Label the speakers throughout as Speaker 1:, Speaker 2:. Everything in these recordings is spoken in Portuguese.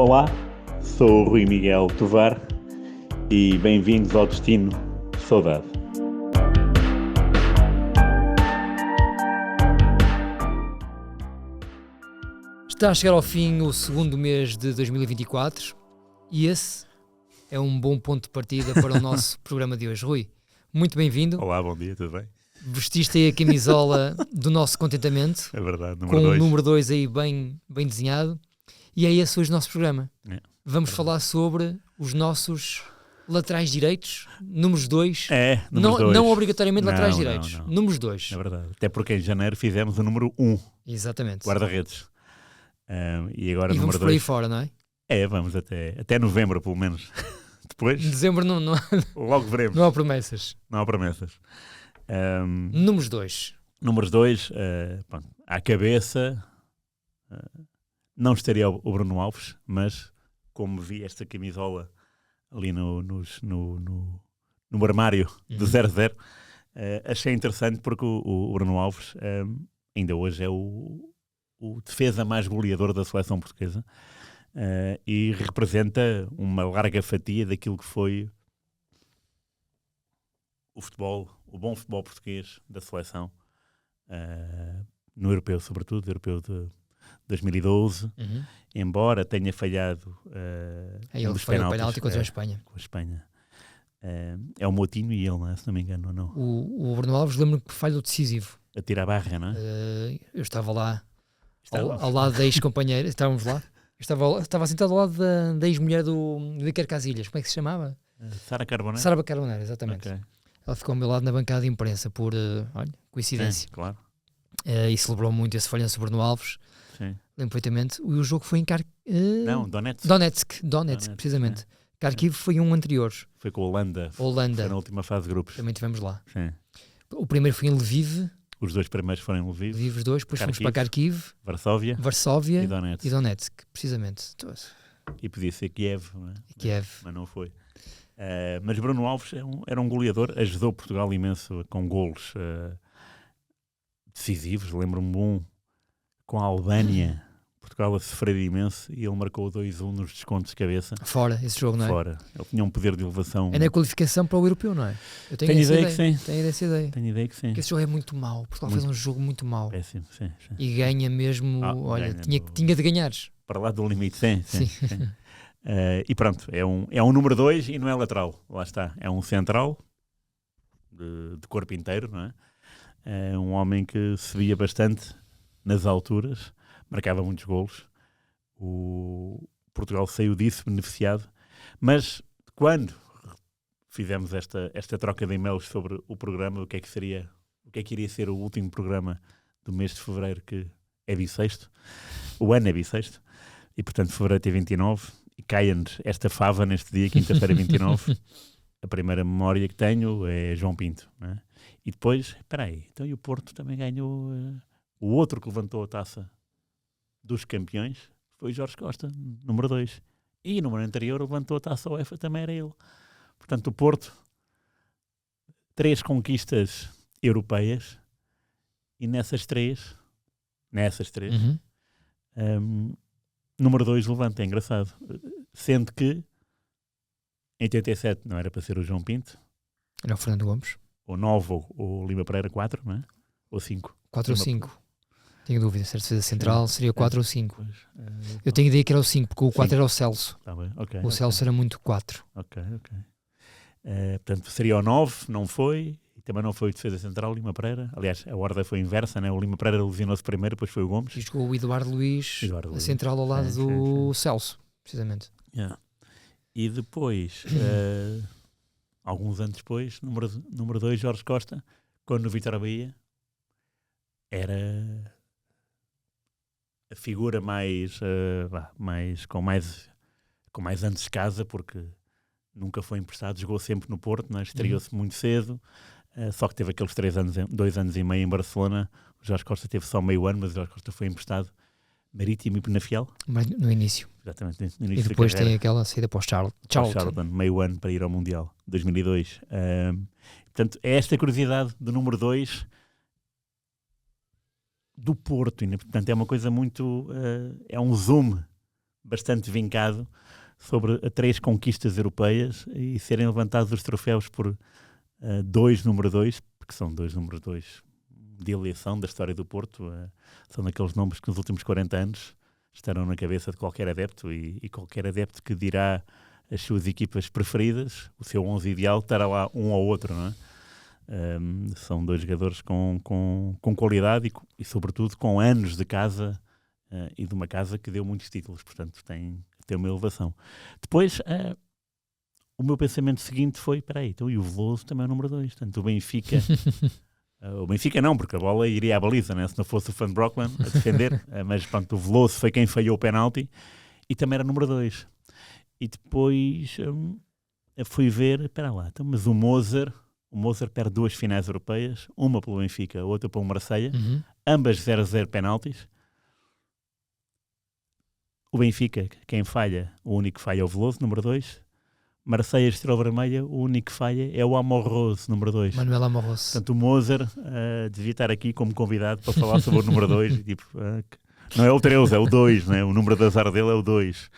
Speaker 1: Olá, sou o Rui Miguel Tovar e bem-vindos ao Destino Saudade.
Speaker 2: Está a chegar ao fim o segundo mês de 2024 e esse é um bom ponto de partida para o nosso programa de hoje. Rui, muito bem-vindo.
Speaker 3: Olá, bom dia, tudo bem?
Speaker 2: Vestiste aí a camisola do nosso contentamento.
Speaker 3: É verdade,
Speaker 2: com o número 2 aí bem desenhado. E é esse hoje o nosso programa. Vamos falar sobre os nossos laterais direitos, números 2. Não obrigatoriamente laterais direitos,
Speaker 3: não.
Speaker 2: Números 2.
Speaker 3: É verdade, até porque em janeiro fizemos o número 1.
Speaker 2: Exatamente.
Speaker 3: Guarda-redes. E agora
Speaker 2: e
Speaker 3: número 2.
Speaker 2: Vamos por aí fora, não é?
Speaker 3: Vamos até novembro, pelo menos. Depois,
Speaker 2: em dezembro não
Speaker 3: logo veremos.
Speaker 2: Não há promessas.
Speaker 3: Não há promessas.
Speaker 2: Números 2.
Speaker 3: Números 2, à cabeça, não estaria o Bruno Alves, mas como vi esta camisola ali no armário do 0-0, achei interessante porque o Bruno Alves ainda hoje é o defesa mais goleador da seleção portuguesa e representa uma larga fatia daquilo que foi o futebol, o bom futebol português da seleção, no europeu, sobretudo, europeu de 2012, embora tenha falhado
Speaker 2: ele foi o penalti contra a Espanha.
Speaker 3: Com a Espanha. É o Moutinho e ele, não é? Se não me engano, ou não?
Speaker 2: O Bruno Alves, lembro-me que falha o decisivo.
Speaker 3: A tirar a barra, não é?
Speaker 2: Eu estava lá, ao lado da ex-companheira, estávamos lá. Eu estava sentado ao lado da ex-mulher do Iker Casillas, como é que se chamava?
Speaker 3: Sara Carbonero.
Speaker 2: Sara Carbonero, exatamente.
Speaker 3: Okay.
Speaker 2: Ela ficou ao meu lado na bancada de imprensa por, coincidência.
Speaker 3: Sim, claro.
Speaker 2: E celebrou muito esse falhanço do Bruno Alves.
Speaker 3: Sim.
Speaker 2: Lembro perfeitamente. E o jogo foi em
Speaker 3: Donetsk,
Speaker 2: precisamente. Kharkiv foi um anterior.
Speaker 3: Foi com a Holanda. Foi na última fase de grupos.
Speaker 2: Também estivemos lá.
Speaker 3: Sim.
Speaker 2: O primeiro foi em Lviv.
Speaker 3: Os dois primeiros foram em Lviv.
Speaker 2: Lviv os dois, depois fomos para Kharkiv,
Speaker 3: Varsóvia
Speaker 2: e Donetsk, precisamente.
Speaker 3: E podia ser Kiev, não é?
Speaker 2: Kiev.
Speaker 3: Mas não foi. Mas Bruno Alves era um goleador, ajudou Portugal imenso com golos decisivos. Lembro-me um com a Albânia, Portugal a sofrer imenso, e ele marcou 2-1 nos descontos de cabeça.
Speaker 2: Fora esse jogo, não é?
Speaker 3: Fora. Ele tinha um poder de elevação.
Speaker 2: É na qualificação para o europeu, não é? Eu tenho
Speaker 3: ideia que sim.
Speaker 2: Tenho essa ideia.
Speaker 3: Tenho ideia que sim.
Speaker 2: Porque esse jogo é muito mau. Portugal fez um jogo muito mau.
Speaker 3: Péssimo, sim.
Speaker 2: E ganha mesmo, tinha de ganhares.
Speaker 3: Para lá do limite, sim. E pronto, é um número 2 e não é lateral. Lá está. É um central de corpo inteiro, não é? É um homem que se via bastante nas alturas, marcava muitos golos. O Portugal saiu disso beneficiado, mas quando fizemos esta troca de e-mails sobre o programa, o que é que iria ser o último programa do mês de fevereiro, que é bissexto, o ano é bissexto, e portanto fevereiro tem 29, e cai-nos esta fava neste dia, quinta-feira 29. A primeira memória que tenho é João Pinto, não é? E depois, então e o Porto também ganhou, o outro que levantou a taça dos campeões foi Jorge Costa, número 2. E no ano anterior levantou a taça UEFA, também era ele. Portanto, o Porto, 3 conquistas europeias, e nessas três, número 2 levanta, é engraçado. Sendo que em 87 não era para ser o João Pinto.
Speaker 2: Era o Fernando Gomes.
Speaker 3: Ou 9, ou Lima Pereira, 4, não é? Ou 5.
Speaker 2: 4 ou 5. Tenho dúvida, se a defesa central seria 4 ou 5. Eu tenho ideia que era o 5, porque o 4 era o Celso.
Speaker 3: Tá bem, okay,
Speaker 2: o Celso era muito 4.
Speaker 3: Ok. Portanto, seria o 9, não foi. E também não foi o defesa central, Lima Pereira. Aliás, a ordem foi inversa, né? O Lima Pereira lesionou-se primeiro, depois foi o Gomes.
Speaker 2: E jogou o Eduardo Luiz, a central ao lado do Celso, precisamente.
Speaker 3: Yeah. E depois, alguns anos depois, número 2, Jorge Costa, quando no Vitória Bahia era a figura com mais anos de casa, porque nunca foi emprestado, jogou sempre no Porto, né? Estreou-se muito cedo, só que teve aqueles 2 anos e meio em Barcelona. O Jorge Costa teve só meio ano, mas o Jorge Costa foi emprestado Marítimo e Penafiel.
Speaker 2: Mas no início.
Speaker 3: Exatamente, no início.
Speaker 2: E depois tem aquela saída para o Charlton.
Speaker 3: Meio ano para ir ao Mundial, 2002. Portanto, é esta curiosidade do número 2 do Porto. E, portanto, é uma coisa muito... é um zoom bastante vincado sobre 3 conquistas europeias e serem levantados os troféus por 2 número 2, porque são 2 número 2 de eleição da história do Porto. São daqueles nomes que nos últimos 40 anos estarão na cabeça de qualquer adepto e qualquer adepto que dirá as suas equipas preferidas, o seu 11 ideal, estará lá um ou outro, não é? São 2 jogadores com qualidade e sobretudo com anos de casa e de uma casa que deu muitos títulos, portanto tem uma elevação. Depois o meu pensamento seguinte foi, então, e o Veloso também é o número 2, portanto o Benfica o Benfica não, porque a bola iria à baliza, né? Se não fosse o Van Broecklem a defender, mas pronto, o Veloso foi quem falhou o penalti e também era número 2. E depois fui ver, então, mas o Moser perde 2 finais europeias, uma pelo Benfica, outra pelo Marseille, ambas 0-0 penaltis. O Benfica, quem falha, o único que falha é o Veloso, número 2. Marseille, Estrela Vermelha, o único que falha é o Amorroso, número 2.
Speaker 2: Manuel Amorroso.
Speaker 3: Portanto, o Moser devia estar aqui como convidado para falar sobre o número 2. Tipo, não é o 13, é o 2, né? O número de azar dele é o 2.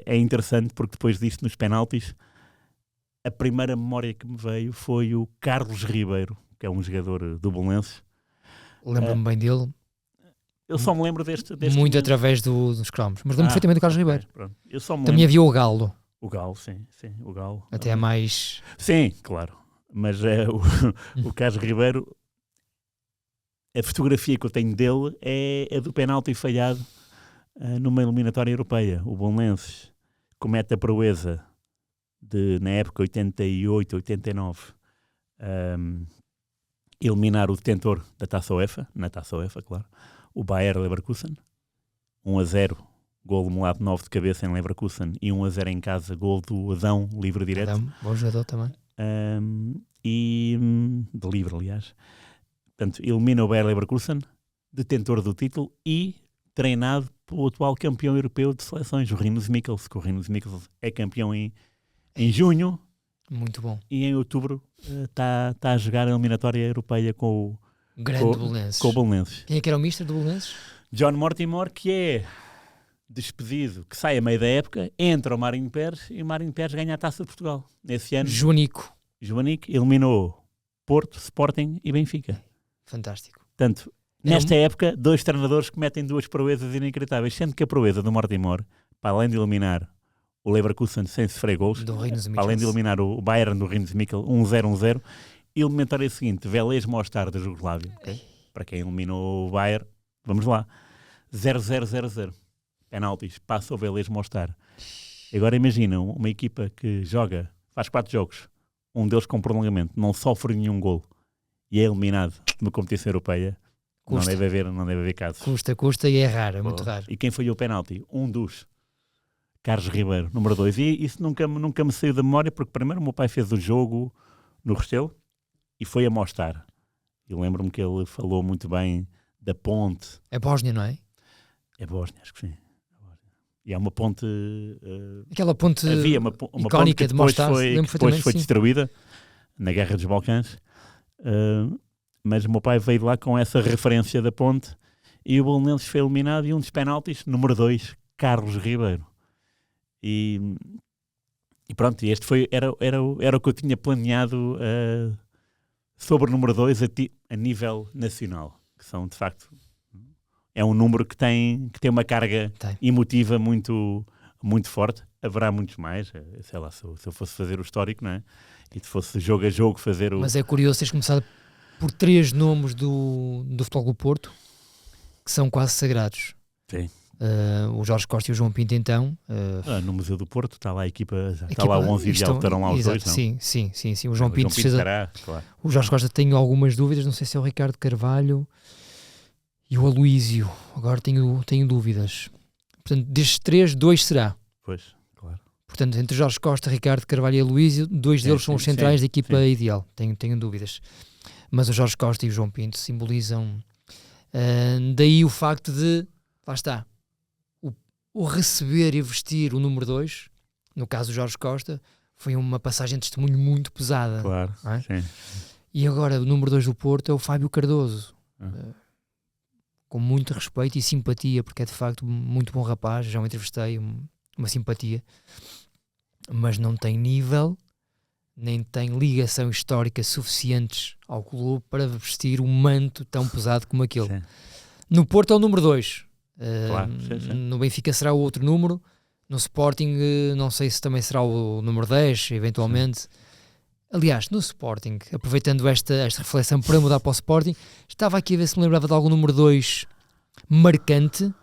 Speaker 3: É interessante porque depois disto, nos penaltis, a primeira memória que me veio foi o Carlos Ribeiro, que é um jogador do Belenenses.
Speaker 2: Lembro-me bem dele.
Speaker 3: Eu só me lembro deste
Speaker 2: muito através dos cromos, mas lembro perfeitamente do Carlos Ribeiro.
Speaker 3: Também
Speaker 2: havia o Galo.
Speaker 3: O Galo, sim, o Galo.
Speaker 2: Até mais...
Speaker 3: Sim, claro. Mas o Carlos Ribeiro, a fotografia que eu tenho dele é do penalti falhado numa eliminatória europeia. O Belenenses comete a proeza de, na época 88, 89, eliminar o detentor da Taça UEFA, na Taça UEFA, claro, o Bayer Leverkusen, 1-0, gol do Mulato 9 de cabeça em Leverkusen e 1-0 em casa, gol do Adão, livre direto.
Speaker 2: Adão, bom jogador também.
Speaker 3: De livre, aliás. Portanto, elimina o Bayer Leverkusen, detentor do título e treinado pelo atual campeão europeu de seleções, o Rinus Michels, que o Rinus Michels é campeão em junho.
Speaker 2: Muito bom.
Speaker 3: E em outubro está a jogar a eliminatória europeia com o Belenenses.
Speaker 2: Quem é que era o mister do Belenenses?
Speaker 3: John Mortimer, que é despedido, que sai a meio da época, entra o Marinho Pérez e o Marinho Pérez ganha a Taça de Portugal. Nesse ano, Joanico eliminou Porto, Sporting e Benfica.
Speaker 2: Fantástico.
Speaker 3: Portanto, nesta época, 2 treinadores cometem 2 proezas inacreditáveis, sendo que a proeza do Mortimer, para além de eliminar o Leverkusen sem sofrer gols, para além de eliminar o Bayern do Rinus Michels 1-0, eliminatória seguinte, Velez Mostar da Jugoslávia, okay? Para quem eliminou o Bayern, vamos lá, 0-0-0-0, penaltis, passa o Velez Mostar. Agora imagina uma equipa que faz 4 jogos, um deles com prolongamento, não sofre nenhum gol e é eliminado numa competição europeia. Não deve haver casos.
Speaker 2: Custa e é raro, é muito raro.
Speaker 3: E quem falhou o penalti? Um dos Carlos Ribeiro, número 2. E isso nunca me saiu da memória, porque primeiro o meu pai fez o jogo no Restelo e foi a Mostar. E lembro-me que ele falou muito bem da ponte.
Speaker 2: É Bósnia, não é?
Speaker 3: É Bósnia, acho que sim. E há uma ponte...
Speaker 2: Aquela ponte
Speaker 3: havia uma
Speaker 2: icónica
Speaker 3: ponte que
Speaker 2: de Mostar,
Speaker 3: depois foi destruída na Guerra dos Balcãs. Mas o meu pai veio lá com essa referência da ponte e o Belenenses foi eliminado e um dos penaltis, número 2, Carlos Ribeiro. E pronto, este era o que eu tinha planeado sobre o número 2 a nível nacional, que são de facto, é um número que tem uma carga emotiva muito, muito forte. Haverá muitos mais, sei lá, se eu fosse fazer o histórico, não é? E se fosse jogo a jogo fazer o...
Speaker 2: Mas é curioso teres começado por 3 nomes do Futebol do Porto que são quase sagrados.
Speaker 3: Sim.
Speaker 2: O Jorge Costa e o João Pinto, então.
Speaker 3: No Museu do Porto está lá a equipa está lá o 11 ideal, estarão lá os dois, não?
Speaker 2: Sim. O João Pinto fez
Speaker 3: claro.
Speaker 2: O Jorge Costa, tenho algumas dúvidas, não sei se é o Ricardo Carvalho e o Aloísio. Agora tenho dúvidas. Portanto, destes 3, 2 será.
Speaker 3: Pois, claro.
Speaker 2: Portanto, entre Jorge Costa, Ricardo Carvalho e Aloísio, 2 deles são os centrais da equipa ideal. Tenho dúvidas. Mas o Jorge Costa e o João Pinto simbolizam daí o facto de, lá está, o receber e vestir o número 2, no caso do Jorge Costa, foi uma passagem de testemunho muito pesada.
Speaker 3: Claro,
Speaker 2: é?
Speaker 3: Sim.
Speaker 2: E agora o número 2 do Porto é o Fábio Cardoso, com muito respeito e simpatia, porque é de facto muito bom rapaz, já o entrevistei, uma simpatia, mas não tem nível, nem tem ligação histórica suficientes ao clube para vestir um manto tão pesado como aquele.
Speaker 3: Sim.
Speaker 2: No Porto é o número 2,
Speaker 3: Claro, sim.
Speaker 2: No Benfica será o outro número, no Sporting não sei se também será o número 10, eventualmente. Sim. Aliás, no Sporting, aproveitando esta reflexão para mudar para o Sporting, estava aqui a ver se me lembrava de algum número 2 marcante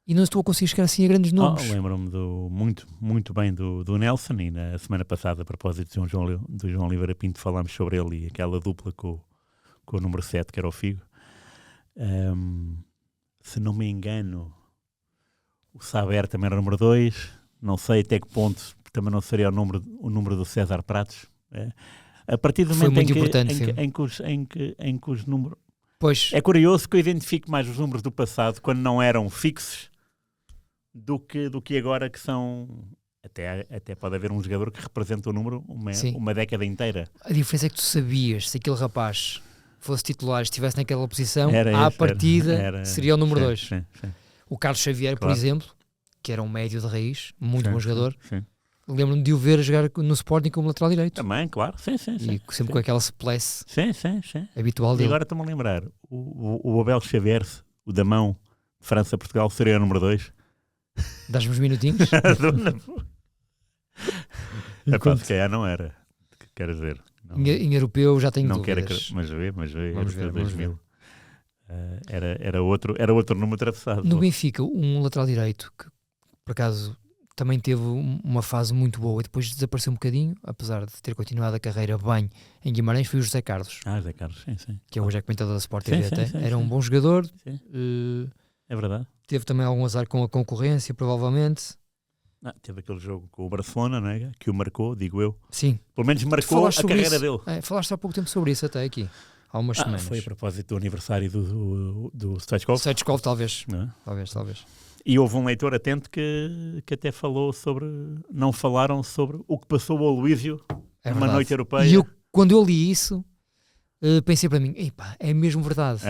Speaker 2: e não estou a conseguir chegar assim a grandes nomes.
Speaker 3: Lembro-me muito bem do Nelson, e na semana passada, a propósito do João Oliveira Pinto, falámos sobre ele e aquela dupla com o número 7, que era o Figo. Se não me engano, o Saber também era o número 2, não sei até que ponto também não seria o número do César Pratos. A partir do momento em que os números...
Speaker 2: Pois.
Speaker 3: É curioso que eu identifico mais os números do passado quando não eram fixos do que agora, que são... Até pode haver um jogador que representa o número uma década inteira.
Speaker 2: A diferença é que tu sabias, se aquele rapaz fosse titular e estivesse naquela posição, à partida seria o número 2. O Carlos Xavier, por exemplo, que era um médio de raiz, muito bom jogador, lembro-me de o ver a jogar no Sporting como lateral direito.
Speaker 3: Também, claro. Sim.
Speaker 2: E sempre com aquela splash habitual
Speaker 3: dele. E agora estou-me a lembrar, o Abel Xavier, o da mão de França-Portugal, seria o número 2.
Speaker 2: Dás-me uns minutinhos?
Speaker 3: Se calhar não era. Quer dizer... Não,
Speaker 2: em europeu já tenho
Speaker 3: não
Speaker 2: dúvidas.
Speaker 3: Mas vê,
Speaker 2: vamos ver.
Speaker 3: 2000. Era outro número atravessado.
Speaker 2: No Benfica, um lateral direito que, por acaso, também teve uma fase muito boa e depois desapareceu um bocadinho, apesar de ter continuado a carreira bem em Guimarães, foi o José Carlos.
Speaker 3: José Carlos, sim.
Speaker 2: Que hoje é comentador da Sport TV até. Era um bom jogador.
Speaker 3: É verdade.
Speaker 2: Teve também algum azar com a concorrência, provavelmente.
Speaker 3: Teve aquele jogo com o Barcelona, não é? Que o marcou, digo eu.
Speaker 2: Sim.
Speaker 3: Pelo menos marcou a carreira dele.
Speaker 2: Falaste há pouco tempo sobre isso até aqui. Há umas semanas.
Speaker 3: Foi a propósito do aniversário do Stoichkov.
Speaker 2: Stoichkov, talvez. Talvez.
Speaker 3: E houve um leitor atento que até falou sobre... Não falaram sobre o que passou ao Aloísio numa noite europeia.
Speaker 2: E quando eu li isso, pensei para mim, é mesmo verdade.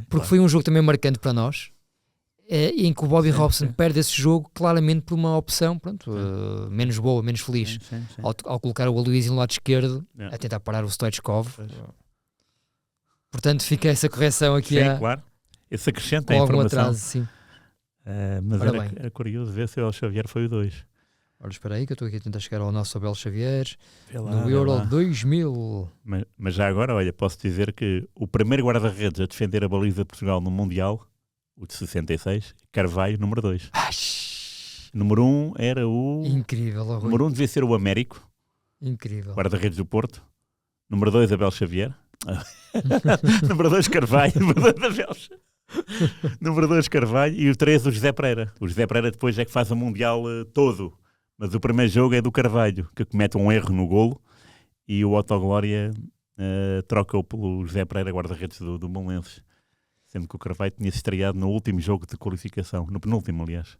Speaker 2: Porque foi um jogo também marcante para nós, em que o Bobby Robson perde esse jogo claramente por uma opção menos boa, menos feliz. Ao colocar o Aloísio no lado esquerdo, a tentar parar o Stoichkov. Portanto, fica essa correção aqui.
Speaker 3: Claro. Esse acrescenta a
Speaker 2: informação.
Speaker 3: Com
Speaker 2: algum atraso, sim.
Speaker 3: Mas era curioso ver se o Abel Xavier foi o 2.
Speaker 2: Olha, espera aí que eu estou aqui a tentar chegar ao nosso Abel Xavier no Euro 2000.
Speaker 3: Mas já agora, olha, posso dizer que o primeiro guarda-redes a defender a baliza de Portugal no Mundial, o de 66, Carvalho, número 2. Número 1 era o...
Speaker 2: Incrível.
Speaker 3: Número 1 devia ser o Américo.
Speaker 2: Incrível.
Speaker 3: Guarda-redes do Porto. Número 2, Abel Xavier. Número 2, Carvalho. Número 2, Abel Xavier. Número 2, Carvalho. E o 3, o José Pereira. O José Pereira depois é que faz o Mundial todo. Mas o primeiro jogo é do Carvalho, que comete um erro no golo e o Autoglória troca-o pelo José Pereira, guarda-redes do Belenenses. Sendo que o Carvalho tinha se estreado no último jogo de qualificação, no penúltimo, aliás.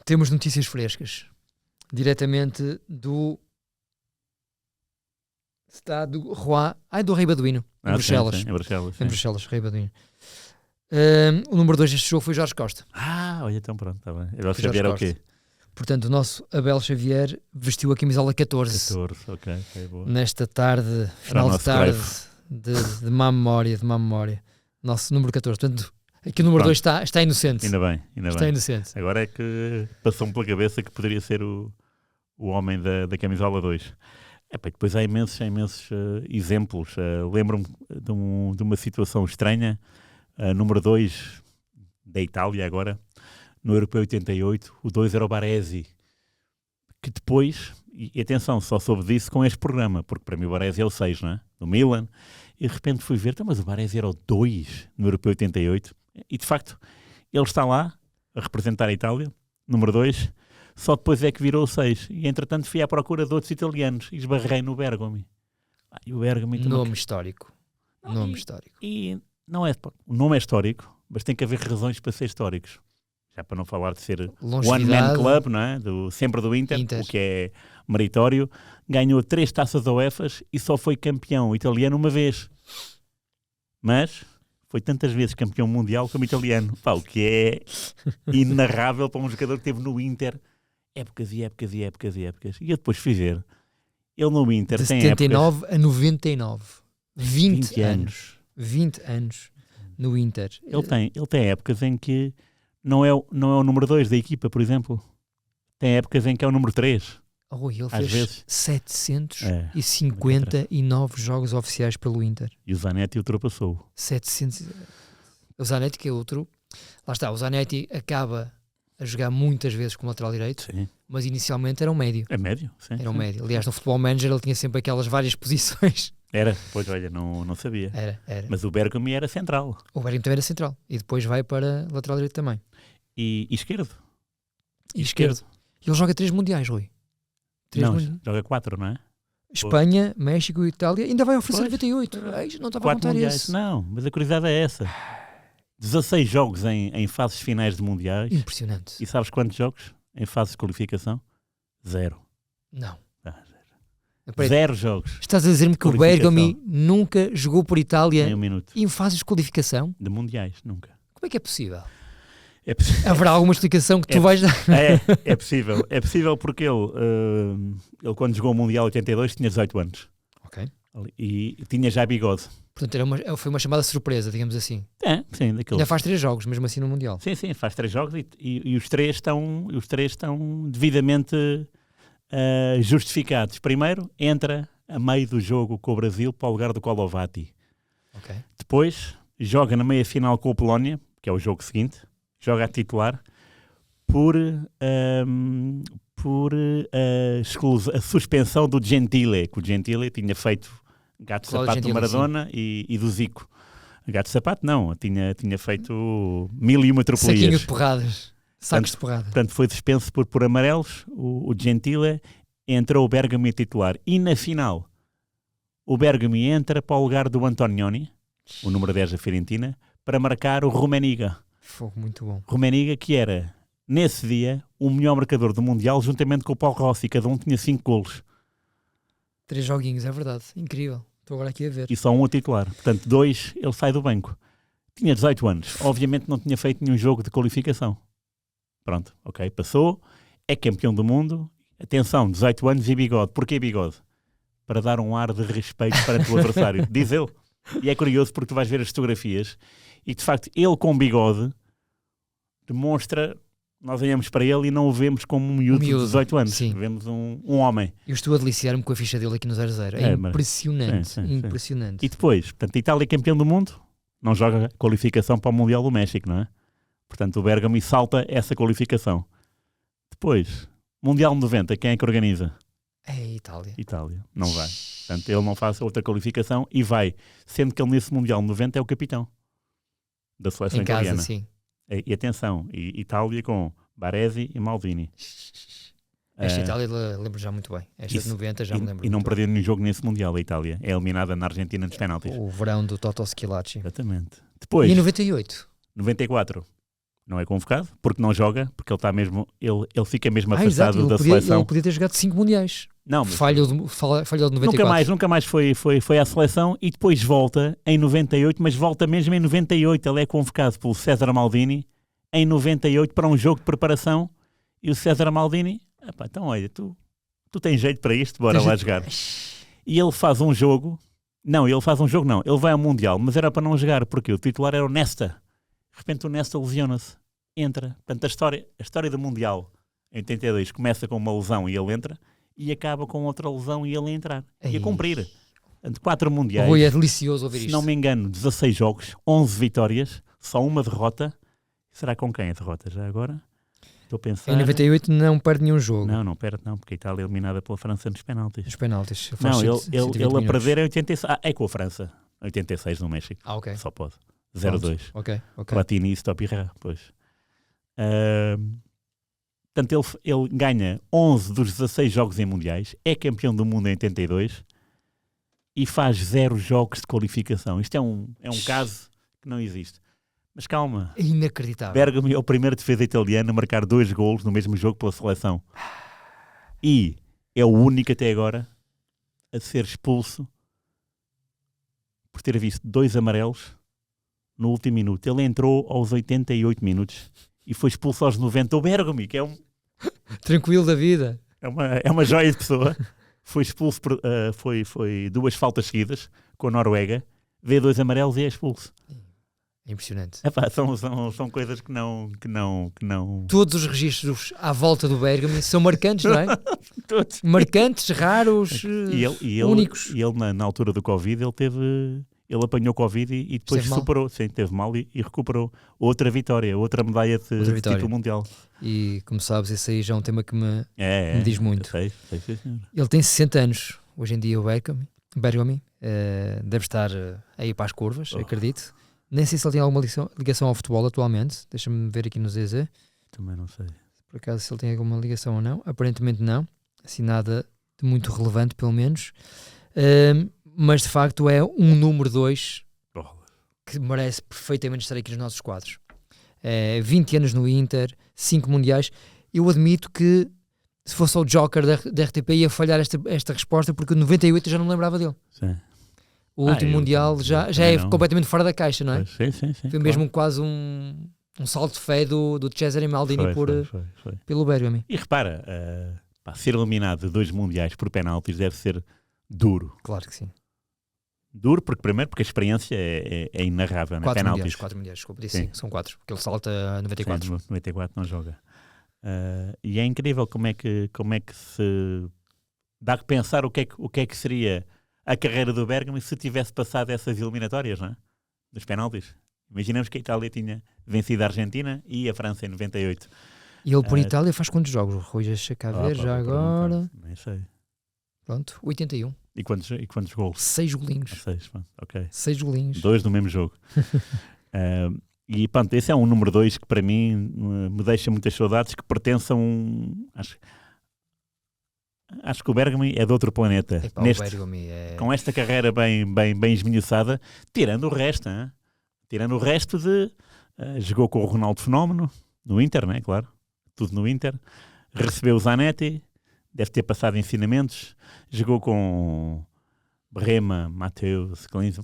Speaker 2: Temos notícias frescas. Diretamente do Roi, do Rei Baduíno, em Bruxelas.
Speaker 3: Sim,
Speaker 2: em Bruxelas, Rei Baduíno. O número 2 deste jogo foi Jorge Costa.
Speaker 3: Olha, então pronto, está bem. Abel Xavier é o quê?
Speaker 2: Portanto, o nosso Abel Xavier vestiu a camisola 14.
Speaker 3: 14, ok, boa.
Speaker 2: Nesta tarde, final de tarde, de má memória. Nosso número 14. Portanto, aqui o número 2 está inocente.
Speaker 3: Ainda bem.
Speaker 2: Está inocente.
Speaker 3: Agora é que passou-me pela cabeça que poderia ser o homem da camisola 2. Depois há imensos exemplos. Lembro-me de uma situação estranha. Número 2 da Itália agora, no Europeu 88, o 2 era o Baresi, que depois, e atenção, só soube disso com este programa, porque para mim o Baresi é o 6, não é? Do Milan, e de repente fui ver, mas o Baresi era o 2 no Europeu 88, e de facto, ele está lá a representar a Itália, número 2, só depois é que virou o 6, e entretanto fui à procura de outros italianos, e esbarrei no Bergomi. E o Bergomi
Speaker 2: nome histórico.
Speaker 3: E não é, o nome é histórico, mas tem que haver razões para ser históricos. Já para não falar de ser One Man Club, não é? Sempre do Inter, o que é meritório. Ganhou 3 taças da UEFA e só foi campeão italiano uma vez. Mas foi tantas vezes campeão mundial como italiano. Pá, o que é inarrável para um jogador que esteve no Inter épocas e épocas e épocas e épocas. E eu depois fui ver. Ele no Inter
Speaker 2: de
Speaker 3: tem
Speaker 2: 79
Speaker 3: épocas...
Speaker 2: a 99. 20
Speaker 3: anos.
Speaker 2: 20 anos no Inter.
Speaker 3: Ele tem épocas em que não é o número 2 da equipa, por exemplo. Tem épocas em que é o número 3.
Speaker 2: Ele
Speaker 3: às
Speaker 2: fez
Speaker 3: vezes
Speaker 2: 759 jogos oficiais pelo Inter.
Speaker 3: E o Zanetti ultrapassou.
Speaker 2: 700. O Zanetti, que é outro. Lá está, o Zanetti acaba a jogar muitas vezes como lateral direito,
Speaker 3: sim.
Speaker 2: Mas inicialmente era um médio.
Speaker 3: É médio, sim.
Speaker 2: Era um médio. Aliás, no Futebol Manager ele tinha sempre aquelas várias posições.
Speaker 3: Era, pois olha, não sabia.
Speaker 2: Era.
Speaker 3: Mas o Bergami era central.
Speaker 2: O Bergami também era central. E depois vai para lateral direito também.
Speaker 3: E esquerdo.
Speaker 2: E esquerdo. Ele joga 3 mundiais, Rui.
Speaker 3: Joga 4, não é?
Speaker 2: Espanha, México e Itália. Ainda vai oferecer 98. Não estava a contar
Speaker 3: mundiais.
Speaker 2: isso.
Speaker 3: Não, mas a curiosidade é essa. 16 jogos em fases finais de mundiais.
Speaker 2: Impressionante.
Speaker 3: E sabes quantos jogos em fases de qualificação? 0.
Speaker 2: Não.
Speaker 3: 0 jogos.
Speaker 2: Estás a dizer-me que o Bergami nunca jogou por Itália
Speaker 3: em um minuto.
Speaker 2: em fases de qualificação?
Speaker 3: De mundiais, nunca.
Speaker 2: Como é que é possível?
Speaker 3: Haverá
Speaker 2: alguma explicação que tu vais dar?
Speaker 3: É possível. É possível porque ele quando jogou o Mundial 82 tinha 18 anos.
Speaker 2: Ok.
Speaker 3: E tinha já bigode.
Speaker 2: Portanto, foi uma chamada surpresa, digamos assim.
Speaker 3: Sim, daqueles.
Speaker 2: Ainda faz 3 jogos, mesmo assim no Mundial.
Speaker 3: Sim, faz 3 jogos e os três estão devidamente justificados. Primeiro, entra a meio do jogo com o Brasil para o lugar do Kolovati.
Speaker 2: Okay.
Speaker 3: Depois, joga na meia-final com a Polónia, que é o jogo seguinte, joga a titular por a suspensão do Gentile, que o Gentile tinha feito gato-sapato do Maradona e do Zico. Gato-sapato não, tinha feito 1001 tropelias.
Speaker 2: Saquinho de porradas, sacos de porrada.
Speaker 3: Portanto, foi suspenso por amarelos, o Gentile, entrou o Bergami titular. E na final, o Bergami entra para o lugar do Antonioni, o número 10 da Fiorentina, para marcar o Rummenigge.
Speaker 2: Foi muito bom.
Speaker 3: Rummenigge, que era, nesse dia, o melhor marcador do Mundial, juntamente com o Paulo Rossi. Cada um tinha 5 golos.
Speaker 2: 3 joguinhos, é verdade. Incrível. Estou agora aqui a ver.
Speaker 3: E só um a titular. Portanto, 2, ele sai do banco. Tinha 18 anos. Obviamente não tinha feito nenhum jogo de qualificação. Pronto, ok, passou. É campeão do mundo. Atenção, 18 anos e bigode. Porquê bigode? Para dar um ar de respeito para o teu adversário. Diz ele. E é curioso porque tu vais ver as fotografias e, de facto, ele com bigode demonstra... Nós olhamos para ele e não o vemos como um miúdo de 18 anos.
Speaker 2: Sim.
Speaker 3: Vemos um homem.
Speaker 2: Eu estou a deliciar-me com a ficha dele aqui no 0-0. É impressionante.
Speaker 3: Sim.
Speaker 2: Impressionante.
Speaker 3: E depois, portanto, Itália é campeão do mundo, não joga qualificação para o Mundial do México, não é? Portanto, o Bergami salta essa qualificação. Depois, Mundial 90, quem é que organiza?
Speaker 2: É Itália.
Speaker 3: Itália. Não vai. Portanto, ele não faz outra qualificação e vai. Sendo que ele nesse Mundial 90 é o capitão da seleção italiana.
Speaker 2: Em casa, sim.
Speaker 3: E atenção, Itália com Baresi e Maldini.
Speaker 2: Esta Itália lembro já muito bem. Esta de 90 já me lembro.
Speaker 3: E não perdeu nenhum jogo nesse Mundial, a Itália. É eliminada na Argentina nos penaltis.
Speaker 2: O verão do Toto Schilacci.
Speaker 3: Exatamente. Depois,
Speaker 2: e em 98?
Speaker 3: 94. Não é convocado, porque não joga, porque ele está mesmo, ele fica mesmo afastado da seleção.
Speaker 2: Ele podia ter jogado 5 mundiais.
Speaker 3: Não, mas
Speaker 2: falhou de 94.
Speaker 3: Nunca mais foi à seleção e depois volta em 98, mas volta mesmo em 98. Ele é convocado pelo César Maldini em 98 para um jogo de preparação e o César Maldini, então olha, tu tens jeito para isto, bora lá jogar. E ele faz um jogo, ele vai ao Mundial, mas era para não jogar, porque o titular era o Nesta. De repente o Nesta lesiona-se, entra. Portanto, a história do Mundial em 82 começa com uma lesão e ele entra, e acaba com outra lesão e ele a entrar. E a cumprir. Portanto, 4 mundiais.
Speaker 2: Rui, é delicioso ouvir isto.
Speaker 3: Se não me engano, 16 jogos, 11 vitórias, só uma derrota. Será com quem a derrota já agora? Estou a pensar...
Speaker 2: Em 98 não perde nenhum jogo.
Speaker 3: Não perde não, porque a Itália é eliminada pela França nos penaltis.
Speaker 2: Nos penaltis.
Speaker 3: Não, ele a perder é 86. É com a França. 86 no México.
Speaker 2: Ok.
Speaker 3: Só pode. 0-2.
Speaker 2: Ok.
Speaker 3: Platini e Stopirra, pois. Portanto, ele ganha 11 dos 16 jogos em mundiais, é campeão do mundo em 82 e faz 0 jogos de qualificação. Isto é um caso que não existe. Mas calma.
Speaker 2: É inacreditável.
Speaker 3: Bergami é o primeiro defesa italiano a marcar 2 golos no mesmo jogo pela seleção. E é o único até agora a ser expulso por ter visto 2 amarelos no último minuto. Ele entrou aos 88 minutos e foi expulso aos 90. O Bergomi, que é um...
Speaker 2: Tranquilo da vida.
Speaker 3: É uma joia de pessoa. Foi expulso por... foi 2 faltas seguidas com a Noruega. Vê 2 amarelos e é expulso.
Speaker 2: É impressionante.
Speaker 3: Epá, são coisas que não...
Speaker 2: Todos os registros à volta do Bergomi são marcantes, não é?
Speaker 3: Todos.
Speaker 2: Marcantes, raros, únicos.
Speaker 3: E ele na altura do Covid, ele apanhou Covid e depois superou. Sim, teve mal e recuperou. Outra vitória, outra medalha de título mundial.
Speaker 2: E como sabes, esse aí já é um tema que me diz muito.
Speaker 3: Sei,
Speaker 2: ele tem 60 anos, hoje em dia, o Bergomi. Deve estar aí para as curvas, acredito. Nem sei se ele tem alguma ligação ao futebol atualmente. Deixa-me ver aqui no ZZ.
Speaker 3: Também não sei.
Speaker 2: Por acaso se ele tem alguma ligação ou não. Aparentemente não. Assim nada de muito relevante, pelo menos. Mas de facto é um número 2 que merece perfeitamente estar aqui nos nossos quadros. 20 anos no Inter, 5 mundiais. Eu admito que se fosse o Joker da RTP ia falhar esta resposta, porque 98 eu já não me lembrava dele.
Speaker 3: Sim.
Speaker 2: O último Mundial já é completamente fora da caixa, não é?
Speaker 3: Sim,
Speaker 2: foi mesmo quase um salto de fé do Cesare Maldini pelo Bergomi.
Speaker 3: E repara, ser eliminado de 2 mundiais por penaltis deve ser duro.
Speaker 2: Claro que sim.
Speaker 3: Duro, porque a experiência é inarrável, né?
Speaker 2: 4 mundiais, desculpa, disse sim. São 4, porque ele salta 94.
Speaker 3: Sim, 94 não joga. E é incrível como é que se dá que pensar o que é que seria a carreira do Bergomi se tivesse passado essas eliminatórias, não é? Dos penaltis. Imaginamos que a Itália tinha vencido a Argentina e a França em 98.
Speaker 2: E ele por Itália faz quantos jogos? O Rui deixa cá ver já agora.
Speaker 3: Nem sei.
Speaker 2: Pronto, 81.
Speaker 3: E quantos golos?
Speaker 2: 6 golinhos.
Speaker 3: 6, ok.
Speaker 2: 6 golinhos.
Speaker 3: 2 no mesmo jogo. E pronto, esse é um número 2 que para mim me deixa muitas saudades, que pertence a um... Acho que o Bergomi é de outro planeta. Com esta carreira bem esmiuçada, tirando o resto, hein? Tirando o resto jogou com o Ronaldo Fenómeno, no Inter, né? Claro. Tudo no Inter. Recebeu o Zanetti, deve ter passado ensinamentos. Jogou com Brema, Mateus, Clinton.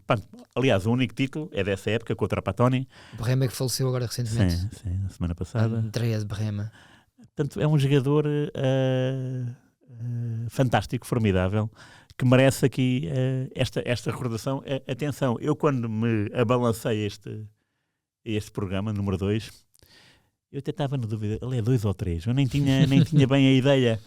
Speaker 3: Aliás, o único título é dessa época, contra a Patoni.
Speaker 2: Brema que faleceu agora recentemente.
Speaker 3: Sim, na semana passada.
Speaker 2: Andrea de Brema.
Speaker 3: Portanto, é um jogador fantástico, formidável, que merece aqui esta recordação. Atenção, eu quando me abalancei este programa, número 2, eu até estava na dúvida, ele é 2 ou 3, eu nem tinha bem a ideia,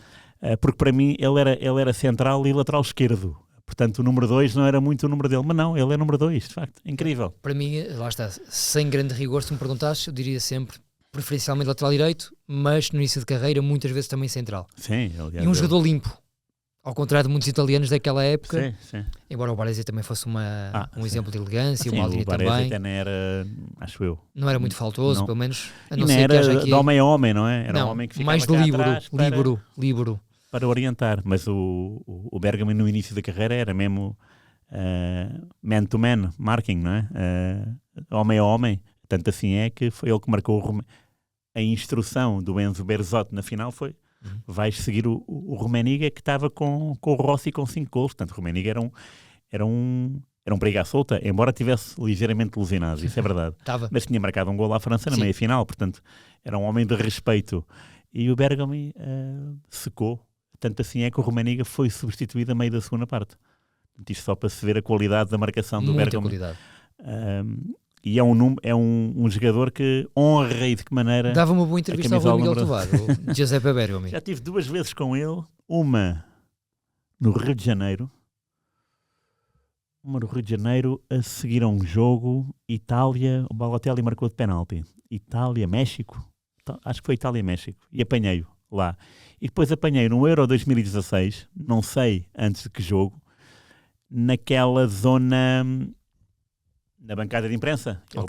Speaker 3: porque para mim ele era central e lateral esquerdo. Portanto, o número 2 não era muito o número dele, mas não, ele é número 2, de facto, incrível.
Speaker 2: Para mim, lá está, sem grande rigor, se me perguntasses, eu diria sempre preferencialmente lateral direito, mas no início de carreira muitas vezes também central.
Speaker 3: Sim,
Speaker 2: e um jogador limpo, ao contrário de muitos italianos daquela época.
Speaker 3: Sim.
Speaker 2: Embora o Baresi também fosse um exemplo de elegância, o Maldini também.
Speaker 3: O Baresi até não era, acho eu.
Speaker 2: Não era muito faltoso, pelo menos.
Speaker 3: A não ser que haja aqui... de homem a homem, não é? Era um homem que ficava
Speaker 2: mais de líbero.
Speaker 3: Para orientar. Mas o Bergomi no início da carreira era mesmo man-to-man marking, não é? Homem a homem. Tanto assim é que foi ele que marcou a instrução do Enzo Berzotto na final foi vais seguir o Rummenigge, que estava com o Rossi com 5 gols. Portanto, o Rummenigge era um briga à solta, embora tivesse ligeiramente lesionado, isso é verdade. Mas tinha marcado um gol à França na meia-final, portanto, era um homem de respeito. E o Bergomi secou. Tanto assim é que o Rummenigge foi substituído a meio da segunda parte. Portanto, isto só para se ver a qualidade da marcação do Bergomi.
Speaker 2: Muita qualidade.
Speaker 3: E é um jogador que honra e de que maneira...
Speaker 2: Dava uma boa entrevista ao Rui Miguel Tovar, o Giuseppe Bergomi.
Speaker 3: Já tive 2 vezes com ele, uma no Rio de Janeiro, a seguir a um jogo, Itália, o Balotelli marcou de penalti. Itália, México, acho que foi Itália-México, e apanhei-o lá. E depois apanhei no Euro 2016, não sei antes de que jogo, naquela zona... Na bancada de imprensa. Ele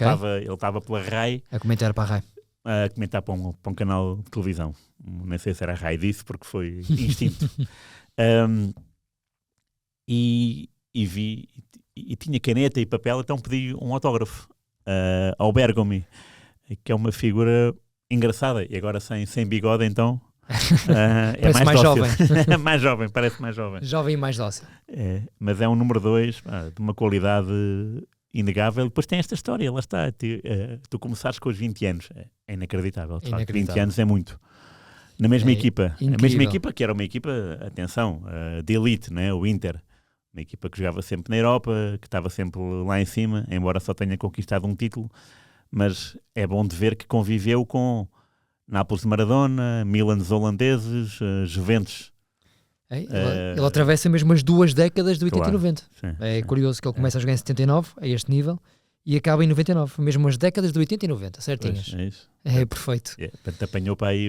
Speaker 3: estava pela RAI.
Speaker 2: A comentar para a RAI.
Speaker 3: A comentar para um canal de televisão. Nem sei se era a RAI disso, porque foi instinto. E vi, e tinha caneta e papel, então pedi um autógrafo ao Bergomi, que é uma figura engraçada. E agora sem bigode, então...
Speaker 2: é mais jovem.
Speaker 3: Mais jovem, parece mais jovem.
Speaker 2: Jovem e mais dócil.
Speaker 3: Mas é um número 2 de uma qualidade... inegável. Depois tem esta história, lá está. Tu começares com os 20 anos, é inacreditável. 20 anos é muito. Na mesma equipa.
Speaker 2: Incrível.
Speaker 3: A mesma equipa, que era uma equipa, atenção, de elite, né? O Inter. Uma equipa que jogava sempre na Europa, que estava sempre lá em cima, embora só tenha conquistado um título. Mas é bom de ver que conviveu com Nápoles de Maradona, Milan dos holandeses, Juventus.
Speaker 2: Ele atravessa mesmo as 2 décadas de 80
Speaker 3: claro,
Speaker 2: e 90.
Speaker 3: Sim,
Speaker 2: é curioso que ele começa a jogar em 79, a este nível, e acaba em 99. Mesmo as décadas de 80 e 90, certinhas.
Speaker 3: Pois, é isso.
Speaker 2: É perfeito.
Speaker 3: Portanto, apanhou para aí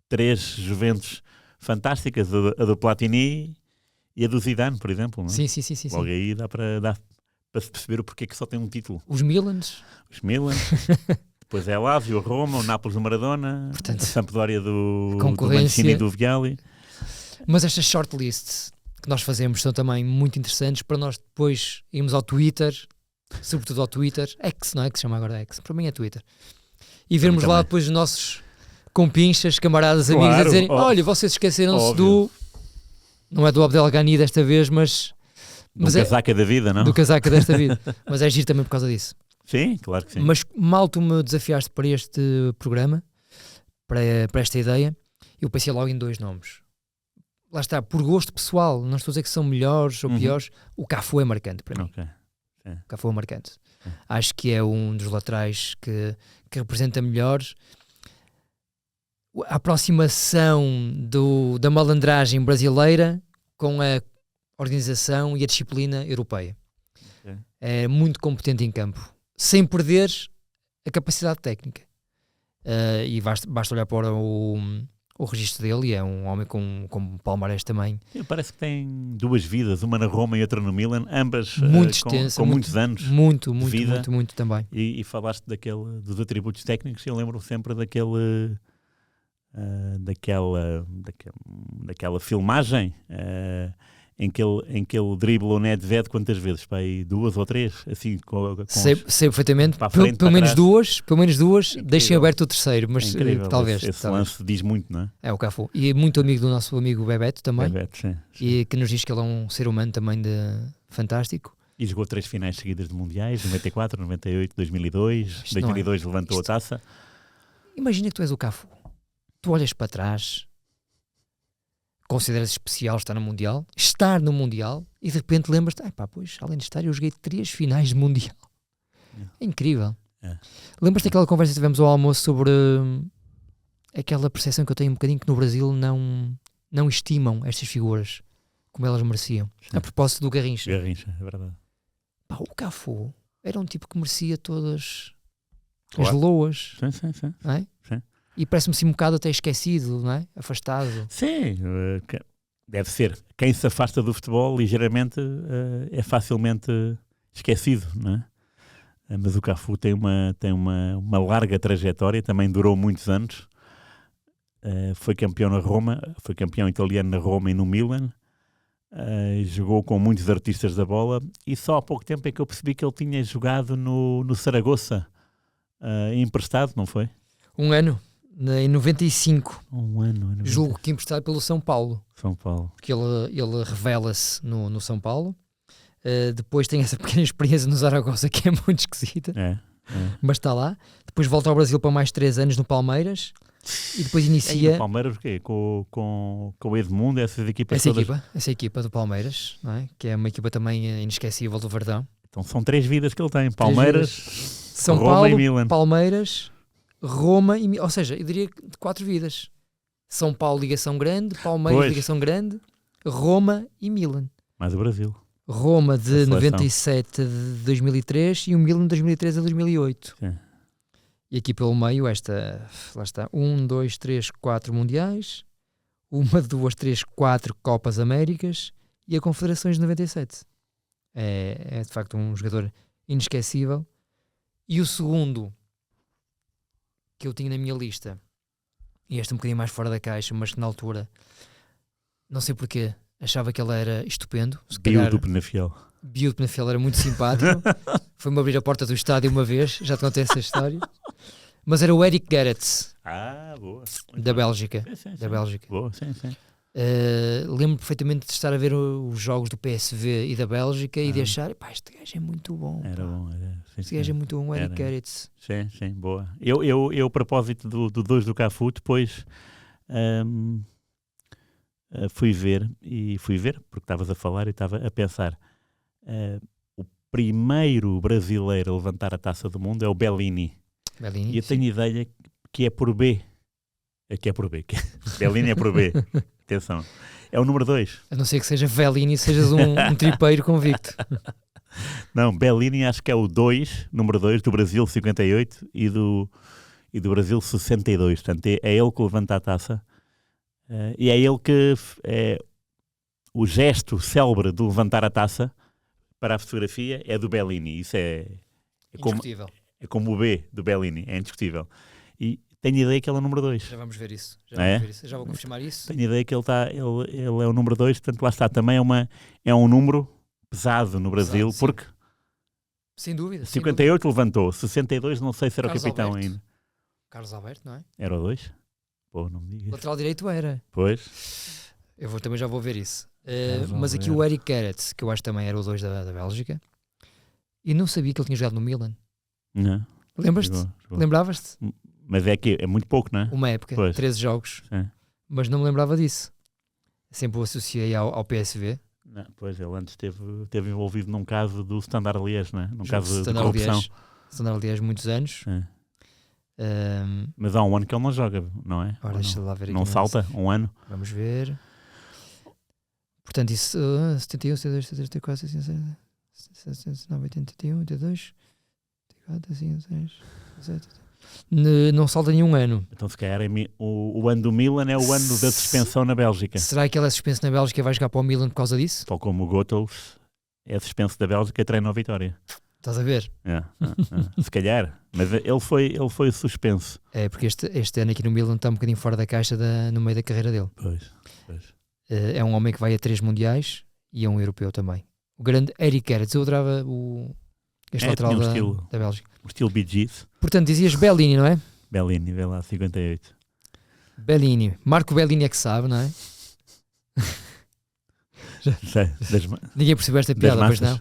Speaker 3: 3 Juventus fantásticas, a do Platini e a do Zidane, por exemplo. Não é?
Speaker 2: Sim.
Speaker 3: Logo aí dá para se perceber o porquê que só tem um título.
Speaker 2: Os Milans.
Speaker 3: Depois é a Lazio, a Roma, o Nápoles do Maradona, a Sampdoria do Mancini e do Vialli.
Speaker 2: Mas estas shortlists que nós fazemos são também muito interessantes para nós depois irmos ao Twitter, sobretudo ao Twitter, X, não é que se chama agora X, para mim é Twitter, e vermos lá depois os nossos compinchas, camaradas, amigos a dizerem, olha, vocês esqueceram-se do... Não é do Abdelghani desta vez, mas
Speaker 3: do casaca da vida, não?
Speaker 2: Do casaca desta vida. Mas é giro também por causa disso.
Speaker 3: Sim, claro que sim.
Speaker 2: Mas mal tu me desafiaste para este programa, para esta ideia, eu pensei logo em 2 nomes. Lá está, por gosto pessoal, não estou a dizer que são melhores ou piores, o Cafu é marcante para mim. O Cafu é marcante. Acho que é um dos laterais que representa melhor a aproximação da malandragem brasileira com a organização e a disciplina europeia. É muito competente em campo, sem perder a capacidade técnica. E basta olhar para o registro dele, e é um homem com palmarés também.
Speaker 3: Parece que tem 2 vidas, uma na Roma e outra no Milan, ambas
Speaker 2: muito extensa,
Speaker 3: com muitos anos
Speaker 2: muito
Speaker 3: de vida.
Speaker 2: Muito também.
Speaker 3: E falaste dos atributos técnicos, eu lembro sempre daquela filmagem em que ele dribla o Nedved quantas vezes? Para aí 2 ou 3? Assim,
Speaker 2: sei perfeitamente,
Speaker 3: frente,
Speaker 2: pelo menos 2,
Speaker 3: Incrível.
Speaker 2: deixem aberto o terceiro, mas talvez.
Speaker 3: Esse lance diz muito, não é?
Speaker 2: É o Cafu. E muito amigo do nosso amigo Bebeto também.
Speaker 3: Sim.
Speaker 2: E que nos diz que ele é um ser humano também fantástico.
Speaker 3: E jogou 3 finais seguidas de mundiais, 94, 98, 2002. 2002 levantou a taça.
Speaker 2: Imagina que tu és o Cafu. Tu olhas para trás, consideras especial estar no Mundial e de repente lembras-te, pois, além de estar, eu joguei 3 finais de Mundial. É incrível. Lembras-te daquela conversa que tivemos ao almoço sobre aquela percepção que eu tenho um bocadinho que no Brasil não estimam estas figuras como elas mereciam. Sim. A propósito do Garrincha.
Speaker 3: Garrincha, é verdade.
Speaker 2: O Cafu era um tipo que merecia todas as loas.
Speaker 3: Sim.
Speaker 2: Não é?
Speaker 3: Sim.
Speaker 2: E parece-me assim um bocado até esquecido, não é? Afastado.
Speaker 3: Sim, deve ser. Quem se afasta do futebol ligeiramente é facilmente esquecido, não é? Mas o Cafu tem uma larga trajetória, também durou muitos anos. Foi campeão na Roma, foi campeão italiano na Roma e no Milan. Jogou com muitos artistas da bola e só há pouco tempo é que eu percebi que ele tinha jogado no Saragossa, emprestado, não foi?
Speaker 2: Um ano. Em 95,
Speaker 3: ano,
Speaker 2: julgo que emprestado pelo São Paulo. Porque ele revela-se no São Paulo. Depois tem essa pequena experiência no Zaragoza que é muito esquisita, mas está lá. Depois volta ao Brasil para mais 3 anos no Palmeiras e depois inicia...
Speaker 3: No Palmeiras o quê? Com o Edmundo, essas equipas todas?
Speaker 2: Essa equipa do Palmeiras, não é? Que é uma equipa também inesquecível do Verdão.
Speaker 3: Então são 3 vidas que ele tem: Palmeiras,
Speaker 2: São
Speaker 3: Roma
Speaker 2: Paulo,
Speaker 3: e Milan.
Speaker 2: Palmeiras, Roma e Milan. Ou seja, eu diria 4 vidas. São Paulo, ligação grande. Palmeiras, ligação grande. Roma e Milan.
Speaker 3: Mais o Brasil.
Speaker 2: Roma de 97 a 2003 e o Milan de 2003 a 2008.
Speaker 3: Sim.
Speaker 2: E aqui pelo meio lá está, 1, 2, 3, 4 mundiais, 1, 2, 3, 4 Copas Américas e a Confederações de 97. É de facto um jogador inesquecível. E o segundo que eu tinha na minha lista, e este um bocadinho mais fora da caixa, mas que na altura, não sei porquê, achava que ele era estupendo.
Speaker 3: Bio do Penafiel.
Speaker 2: Bio do Penafiel era muito simpático. Foi-me abrir a porta do estádio uma vez, já te contei essa história. Mas era o Eric Gerrits,
Speaker 3: boa.
Speaker 2: da Bélgica.
Speaker 3: Sim.
Speaker 2: Da Bélgica.
Speaker 3: Boa, sim.
Speaker 2: Lembro perfeitamente de estar a ver os jogos do PSV e da Bélgica e de achar, este gajo é muito bom.
Speaker 3: Era bom.
Speaker 2: Este gajo é muito bom, o Eric Gerrits.
Speaker 3: Sim, boa. Eu a propósito do 2 do Cafu, depois fui ver, porque estavas a falar e estava a pensar, o primeiro brasileiro a levantar a taça do mundo é o Bellini. E eu tenho ideia que é por B. Bellini é por B. Atenção. É o número 2.
Speaker 2: A não ser que seja Bellini e sejas um tripeiro convicto.
Speaker 3: Não, Bellini acho que é o 2, número 2, do Brasil 58 e do Brasil 62. Portanto, é ele que levanta a taça. E é ele que o gesto célebre de levantar a taça para a fotografia é do Bellini. Isso é como o B do Bellini, é indiscutível. E tenho ideia que ele é o número 2.
Speaker 2: Já vamos ver isso. Já vou confirmar isso.
Speaker 3: Tenho ideia que ele é o número 2, portanto lá está. Também é um número pesado no Brasil, pesado, porque
Speaker 2: sem dúvida.
Speaker 3: 58 levantou, 62 não sei se era o capitão
Speaker 2: Alberto.
Speaker 3: ainda.
Speaker 2: Carlos Alberto, não é?
Speaker 3: Era o 2? Pô, não me digas.
Speaker 2: Lateral direito era.
Speaker 3: Pois.
Speaker 2: Também já vou ver isso. Mas aqui o Eric Gerrits, que eu acho que também era o 2 da Bélgica, e não sabia que ele tinha jogado no Milan.
Speaker 3: Não.
Speaker 2: Lembras-te?
Speaker 3: Jogou.
Speaker 2: Lembravas-te?
Speaker 3: Mas é muito pouco, não é?
Speaker 2: Uma época,
Speaker 3: pois.
Speaker 2: 13 jogos.
Speaker 3: Sim.
Speaker 2: Mas não me lembrava disso. Sempre o associei ao PSV.
Speaker 3: Não, pois, ele antes esteve envolvido num caso do Standard Liège, não é? Num caso de corrupção.
Speaker 2: Standard Liège muitos anos.
Speaker 3: Mas há um ano que ele não joga, não é?
Speaker 2: Ora, deixa lá ver aqui.
Speaker 3: Não salta? Um ano?
Speaker 2: Vamos ver. Portanto, isso 71, 72, 74, 75, 79, 81, 82, 84, 85, 87. Não salta nenhum ano.
Speaker 3: Então, se calhar, o ano do Milan é o ano da suspensão na Bélgica.
Speaker 2: Será que ele é suspenso na Bélgica e vai jogar para o Milan por causa disso?
Speaker 3: Tal como o Goethals é suspenso da Bélgica e treina a Vitória.
Speaker 2: Estás a ver?
Speaker 3: Se calhar. Mas ele foi suspenso.
Speaker 2: É, porque este ano aqui no Milan está um bocadinho fora da caixa no meio da carreira dele.
Speaker 3: Pois.
Speaker 2: É um homem que vai a 3 mundiais e é um europeu também. O grande Eric Gerrits. Eu adorava este lateral da Bélgica.
Speaker 3: O estilo Bee Gees.
Speaker 2: Portanto, dizias Bellini, não é?
Speaker 3: Bellini, vê lá, 58.
Speaker 2: Bellini. Marco Bellini é que sabe, não é? Ninguém percebeu esta piada, pois não?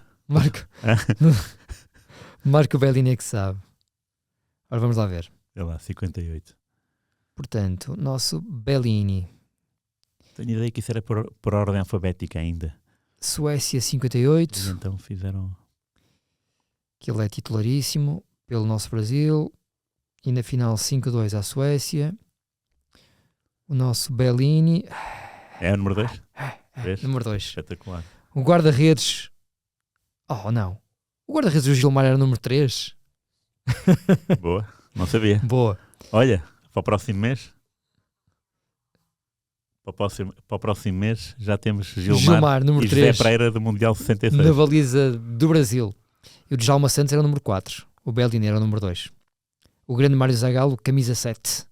Speaker 2: Marco Bellini é que sabe. Ora, vamos lá ver.
Speaker 3: Vê lá, 58.
Speaker 2: Portanto, nosso Bellini.
Speaker 3: Tenho ideia que isso era por ordem alfabética ainda.
Speaker 2: Suécia 58.
Speaker 3: E então fizeram...
Speaker 2: Que ele é titularíssimo pelo nosso Brasil. E na final 5-2 à Suécia. O nosso Bellini.
Speaker 3: É o número 2?
Speaker 2: Número 2.
Speaker 3: Espetacular.
Speaker 2: O guarda-redes. Oh, não. O guarda-redes do Gilmar era o número 3.
Speaker 3: Boa. Não sabia.
Speaker 2: Boa.
Speaker 3: Olha, para o próximo mês... Para o próximo mês já temos Gilmar
Speaker 2: número
Speaker 3: e
Speaker 2: 3,
Speaker 3: José Pereira do Mundial 66.
Speaker 2: na baliza do Brasil. E o Djalma Santos era o número 4. O Bellini era o número 2. O grande Mário Zagallo, camisa 7.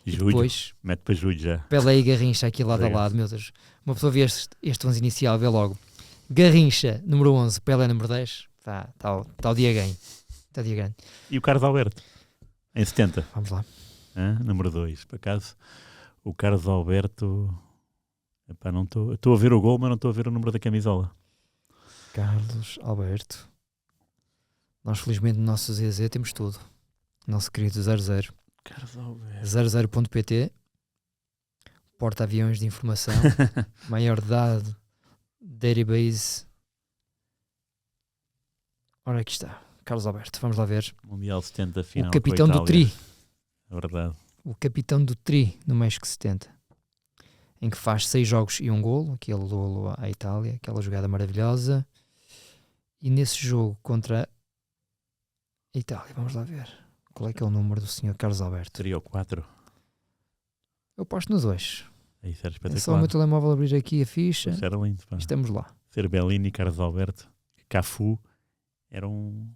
Speaker 3: E depois mete para Júlio já.
Speaker 2: Pelé e Garrincha aqui lado a lado, meu Deus. Uma pessoa vê este 11 inicial, vê logo. Garrincha, número 11, Pelé, número 10. Está o dia ganho. Está o dia ganho.
Speaker 3: E o Carlos Alberto, em 70.
Speaker 2: Vamos lá.
Speaker 3: Número 2, por acaso. O Carlos Alberto... Epá, não estou a ver o gol, mas não estou a ver o número da camisola.
Speaker 2: Carlos Alberto. Nós, felizmente, no nosso ZZ temos tudo. Nosso querido 00.
Speaker 3: Carlos Alberto.
Speaker 2: 00.pt. Porta-aviões de informação. Maior dado. Database. Ora, aqui está. Carlos Alberto. Vamos lá ver.
Speaker 3: Mundial 70, final.
Speaker 2: O capitão do Tri.
Speaker 3: É verdade.
Speaker 2: O capitão do Tri no México 70, em que faz 6 jogos e 1 golo, aquele golo à Itália, aquela jogada maravilhosa. E nesse jogo contra a Itália, vamos lá ver qual é que é o número do senhor Carlos Alberto.
Speaker 3: Seria o 4.
Speaker 2: Eu posto no 2.
Speaker 3: Isso era espetacular.
Speaker 2: É só o meu telemóvel abrir aqui a ficha.
Speaker 3: Isso era lindo, pá.
Speaker 2: Estamos lá.
Speaker 3: Ser Bellini, Carlos Alberto, Cafu, era um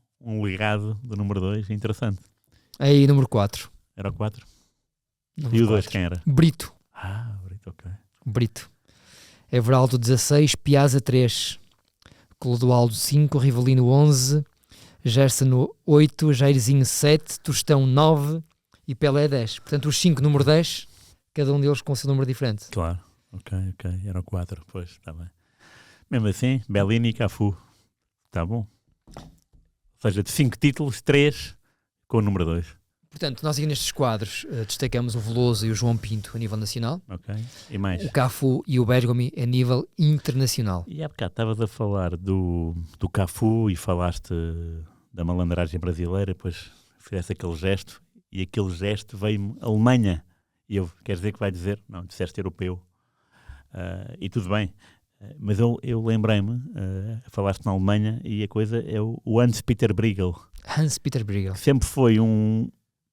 Speaker 3: legado do número 2, interessante.
Speaker 2: Aí, número 4.
Speaker 3: Era o 4?
Speaker 2: Número
Speaker 3: E o 2
Speaker 2: 4.
Speaker 3: quem era?
Speaker 2: Brito.
Speaker 3: Brito, ok.
Speaker 2: Brito. Everaldo 16, Piazza 3, Clodoaldo 5, Rivelino 11, Gerson 8, Jairzinho 7, Tostão 9 e Pelé 10. Portanto, os 5 número 10, cada um deles com o seu número diferente.
Speaker 3: Claro. Ok, eram 4, pois, está bem. Mesmo assim, Bellini e Cafu, está bom. Ou seja, de 5 títulos, 3 com o número 2.
Speaker 2: Portanto, nós aqui nestes quadros destacamos o Veloso e o João Pinto a nível nacional.
Speaker 3: Ok, e mais?
Speaker 2: O Cafu e o Bergomi a nível internacional.
Speaker 3: E há bocado estavas a falar do Cafu e falaste da malandragem brasileira, depois fizeste aquele gesto, e aquele gesto veio-me Alemanha. E eu, quer dizer que vai dizer? Não, disseste europeu. E tudo bem. Mas eu lembrei-me, falaste na Alemanha, e a coisa é o Hans-Peter Briegel.
Speaker 2: Hans-Peter Briegel.
Speaker 3: Sempre foi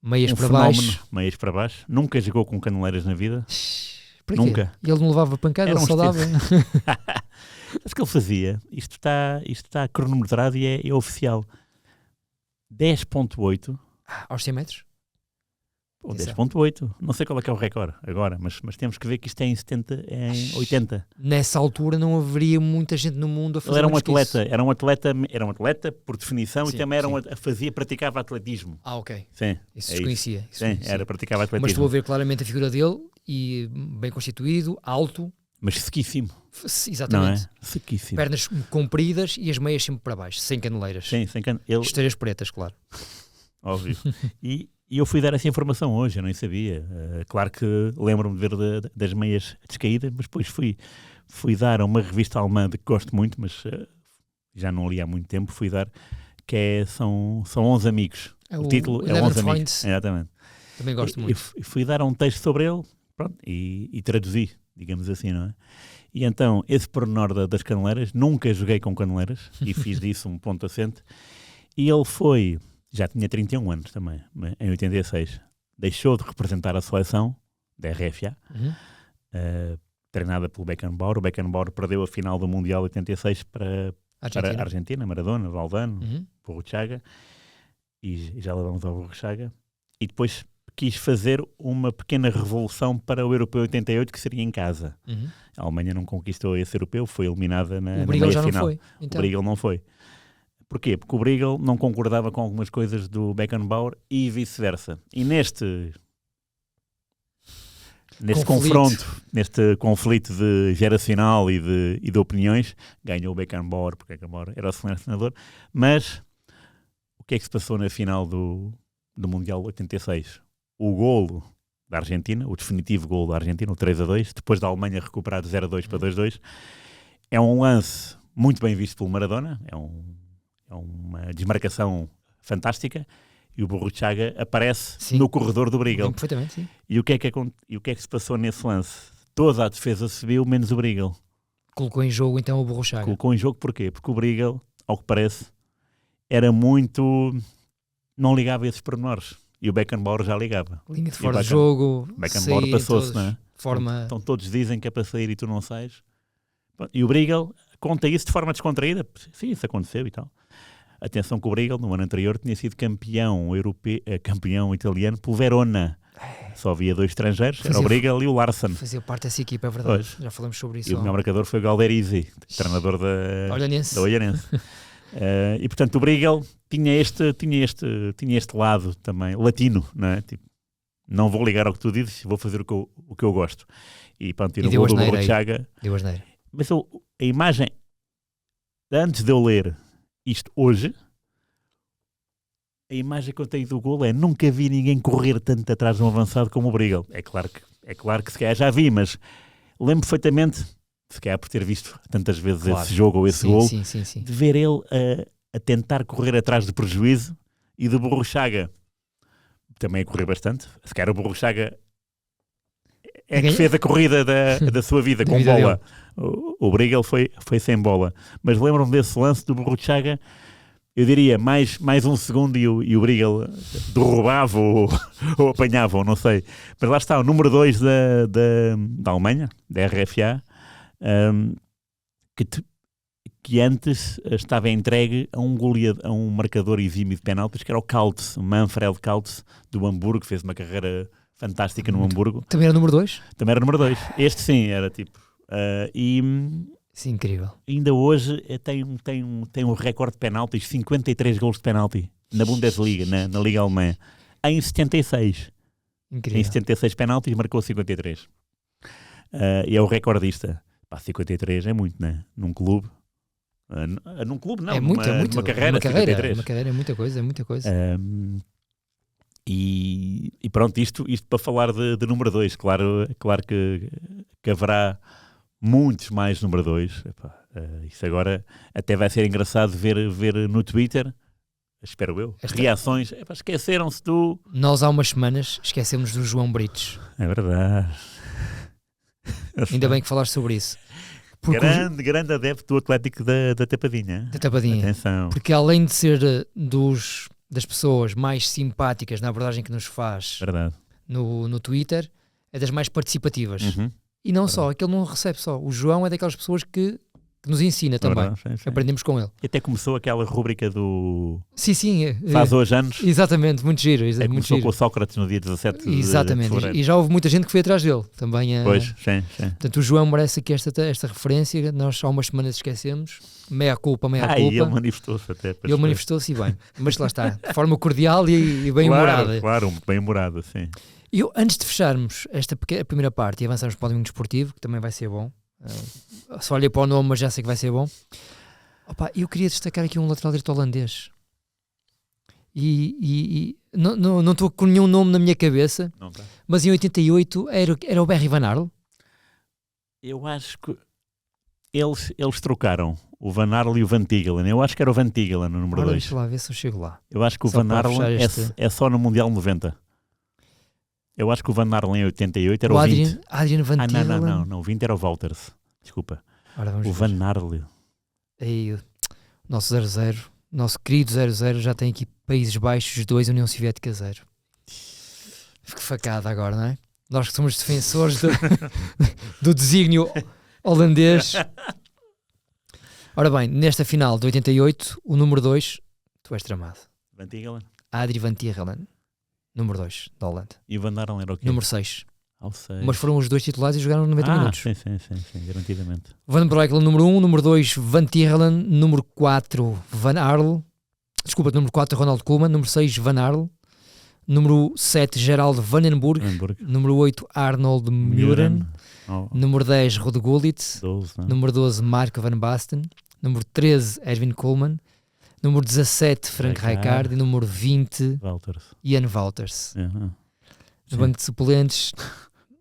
Speaker 2: Meias para
Speaker 3: fenómeno,
Speaker 2: baixo.
Speaker 3: meias para baixo. Nunca jogou com caneleiras na vida.
Speaker 2: Porquê?
Speaker 3: Nunca.
Speaker 2: Ele não levava pancada, ele só dava.
Speaker 3: Mas o que ele fazia? Isto está cronometrado e é oficial. 10.8.
Speaker 2: Aos 100 metros?
Speaker 3: Ou 10.8. Não sei qual é que é o recorde agora, mas temos que ver que isto é em 80.
Speaker 2: Nessa altura não haveria muita gente no mundo a fazer.
Speaker 3: Ele era um atleta por definição, sim, e também praticava atletismo.
Speaker 2: Ok.
Speaker 3: Sim.
Speaker 2: Isso desconhecia.
Speaker 3: Praticava atletismo.
Speaker 2: Mas estou a ver claramente a figura dele, e bem constituído, alto.
Speaker 3: Mas sequíssimo.
Speaker 2: Exatamente.
Speaker 3: Não é? Sequíssimo.
Speaker 2: Pernas compridas e as meias sempre para baixo, sem caneleiras.
Speaker 3: Sim, sem caneleiras.
Speaker 2: Esteiras pretas, claro.
Speaker 3: Óbvio. E eu fui dar essa informação hoje, eu nem sabia. Claro que lembro-me de ver das meias descaídas, mas depois fui dar a uma revista alemã de que gosto muito, mas já não li há muito tempo, fui dar, que são 11 amigos. O título é 11 amigos. Exatamente.
Speaker 2: Também gosto muito.
Speaker 3: E fui dar um texto sobre ele, pronto, e traduzi, digamos assim, não é? E então, esse pormenor das caneleiras, nunca joguei com caneleiras, e fiz disso um ponto assente, e ele já tinha 31 anos também, em 86. Deixou de representar a seleção da RFA, treinada pelo Beckenbauer. O Beckenbauer perdeu a final do Mundial 86 para a Argentina, Maradona, Valdano, Burruchaga, e já lá vamos ao Burruchaga. E depois quis fazer uma pequena revolução para o Europeu 88, que seria em casa. A Alemanha não conquistou esse Europeu, foi eliminada na meia
Speaker 2: já
Speaker 3: final.
Speaker 2: Não foi, então.
Speaker 3: O Briegel não foi. Porquê? Porque o Briegel não concordava com algumas coisas do Beckenbauer e vice-versa. E neste confronto, neste conflito geracional e de opiniões, ganhou o Beckenbauer, porque o Beckenbauer era o selecionador. Mas o que é que se passou na final do Mundial 86? O golo da Argentina, o definitivo golo da Argentina, o 3-2, depois da Alemanha recuperar de 0-2 para 2-2, é um lance muito bem visto pelo Maradona, é uma desmarcação fantástica, e o Burruchaga aparece no corredor do Briegel.
Speaker 2: Perfeitamente, sim.
Speaker 3: E o que é que se passou nesse lance? Toda a defesa subiu, menos o Briegel.
Speaker 2: Colocou em jogo então o Burruchaga.
Speaker 3: Colocou em jogo porquê? Porque o Briegel, ao que parece, era muito... não ligava a esses pormenores. E o Beckenbauer já ligava.
Speaker 2: Linha de fora de jogo,
Speaker 3: Beckenbauer passou-se, não é?
Speaker 2: Forma...
Speaker 3: Então todos dizem que é para sair e tu não sais. E o Briegel conta isso de forma descontraída. Sim, isso aconteceu e tal. Atenção que o Briegel, no ano anterior, tinha sido campeão italiano pelo Verona. Só havia 2 estrangeiros, era o Briegel e o Larsen.
Speaker 2: Fazia parte dessa equipa, é verdade. Pois. Já falamos sobre isso.
Speaker 3: E o melhor marcador foi o Galderisi, treinador da Olhanense. E portanto o Briegel tinha este lado também latino, não é? Tipo, não vou ligar ao que tu dizes, vou fazer o que eu gosto. E pronto, tira o gol do Burruchaga. Mas a imagem, antes de eu ler isto hoje, a imagem que eu tenho do golo é: nunca vi ninguém correr tanto atrás de um avançado como o Briegel. É claro que se calhar já vi, mas lembro perfeitamente, se calhar por ter visto tantas vezes esse jogo ou esse golo, de ver ele a tentar correr atrás do prejuízo, e do Burruchaga também a correr bastante. Se calhar o Burruchaga é que fez a corrida da sua vida com bola. O Briegel foi sem bola. Mas lembro-me desse lance do Burruchaga, eu diria, mais um segundo e o Briegel derrubava ou apanhava, ou não sei. Mas lá está, o número 2 da Alemanha, da RFA, que antes estava entregue a um marcador exímio de penaltis, que era o Kaltz, o Manfred Kaltz, do Hamburgo, que fez uma carreira fantástica no Hamburgo.
Speaker 2: Também era número 2?
Speaker 3: Também era número 2. Este sim, era tipo...
Speaker 2: Sim, incrível.
Speaker 3: Ainda hoje tem um recorde de penaltis, 53 golos de penalti na Bundesliga, na Liga Alemã, em 76.
Speaker 2: Incrível.
Speaker 3: Em 76 penaltis marcou 53. E é o recordista. 53 é muito, né? Num clube. Num clube não, numa carreira, 53.
Speaker 2: Uma carreira é muita coisa,
Speaker 3: E pronto, isto para falar de número 2. Claro que haverá muitos mais número 2. Isso agora até vai ser engraçado ver no Twitter, espero eu, reações. Esqueceram-se do...
Speaker 2: Nós há umas semanas esquecemos do João Brites.
Speaker 3: É verdade.
Speaker 2: Ainda bem que falaste sobre isso.
Speaker 3: Grande adepto do Atlético da Tapadinha.
Speaker 2: Da Tapadinha.
Speaker 3: Atenção.
Speaker 2: Porque além de ser das pessoas mais simpáticas na abordagem que nos faz no Twitter, é das mais participativas. E não só, aquele não recebe só. O João é daquelas pessoas que nos ensina também. Sim. Aprendemos com ele.
Speaker 3: E até começou aquela rúbrica do...
Speaker 2: Sim.
Speaker 3: Faz hoje anos.
Speaker 2: Exatamente, muito giro.
Speaker 3: Começou com o Sócrates no dia 17
Speaker 2: Exatamente.
Speaker 3: de fevereiro.
Speaker 2: E já houve muita gente que foi atrás dele. Também,
Speaker 3: pois, sim.
Speaker 2: Portanto, o João merece aqui esta referência. Nós há umas semanas esquecemos. Meia culpa.
Speaker 3: E ele manifestou-se até.
Speaker 2: Ele manifestou-se bem. Mas lá está. De forma cordial e bem humorada.
Speaker 3: Claro, bem humorada, sim.
Speaker 2: E eu, antes de fecharmos a primeira parte e avançarmos para o domingo desportivo, que também vai ser bom, só olhei para o nome, mas já sei que vai ser bom. Eu queria destacar aqui um lateral direito holandês. E não estou com nenhum nome na minha cabeça, mas em 88 era o Barry Van Arle.
Speaker 3: Eu acho que eles trocaram o Van Arle e o Van Tigelen. Eu acho que era o Van Tigelen no número 2.
Speaker 2: Deixa lá ver se eu chego lá.
Speaker 3: Eu acho que o Van Arle é só no Mundial 90. Eu acho que o Van Arle em 88 era o 20.
Speaker 2: Adrian Van Tigelen.
Speaker 3: Não, o 20 era o Walters. Desculpa. O Van Arle.
Speaker 2: Aí, o nosso 0-0, nosso querido 0-0 já tem aqui Países Baixos 2, União Soviética 0. Fico facada agora, não é? Nós que somos defensores do desígnio holandês. Ora bem, nesta final de 88, o número 2, tu és tramado.
Speaker 3: Van Tigelen.
Speaker 2: Adrie Van Tigelen. Número 2, da Holanda.
Speaker 3: E o Van Arle era o quê?
Speaker 2: Número 6. Mas foram os dois titulares e jogaram 90 minutos.
Speaker 3: Sim, garantidamente.
Speaker 2: Van Breukelen, número 1. Número 2, Van Tigelen. Número 4, Van Arle. Desculpa, número 4, Ronald Koeman. Número 6, Van Arle. Número 7, Gerald Van den Burg. Número 8, Arnold Muren. Número 10, Ruud Gullit. Número 12, Mark Van Basten. Número 13, Erwin Koolman. Número 17, Frank Rijkaard. E número 20, Ian Wouters. No banco de suplentes,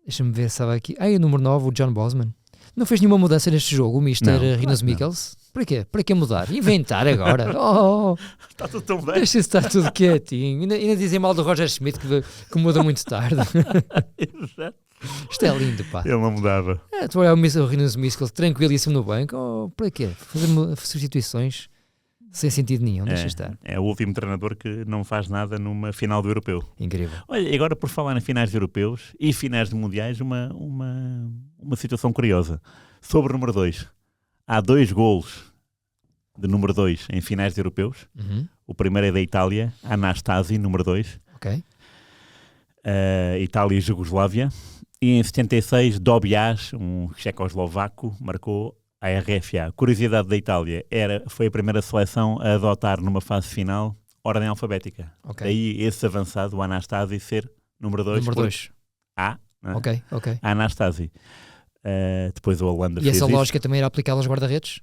Speaker 2: deixa-me ver se estava aqui. E o número 9, o John Bosman. Não fez nenhuma mudança neste jogo, o Mr. Rinus Michels. Para quê? Para que mudar? Inventar agora?
Speaker 3: Está tudo tão bem.
Speaker 2: Deixa-se estar tudo quietinho. Ainda dizem mal do Roger Schmidt que muda muito tarde. Isto é lindo, pá.
Speaker 3: Ele não mudava.
Speaker 2: Tu olha o Rinus Michels tranquilíssimo no banco. Para quê? Fazer substituições sem sentido nenhum, deixa estar.
Speaker 3: É o último treinador que não faz nada numa final do europeu.
Speaker 2: Incrível.
Speaker 3: Olha, agora por falar em finais de europeus e finais de mundiais, uma situação curiosa. Sobre o número 2. Há 2 golos de número 2 em finais de europeus. O primeiro é da Itália, Anastasi, número 2.
Speaker 2: Ok.
Speaker 3: Itália e Jugoslávia. E em 76, Dobias, um checoslovaco, marcou a RFA. Curiosidade da Itália, foi a primeira seleção a adotar numa fase final ordem alfabética. Daí esse avançado, o Anastasi, ser número 2.
Speaker 2: Número 2.
Speaker 3: A.
Speaker 2: Ok.
Speaker 3: Anastasi. Depois a Holanda
Speaker 2: fez isso. E essa lógica
Speaker 3: isso.
Speaker 2: também era aplicada aos guarda-redes?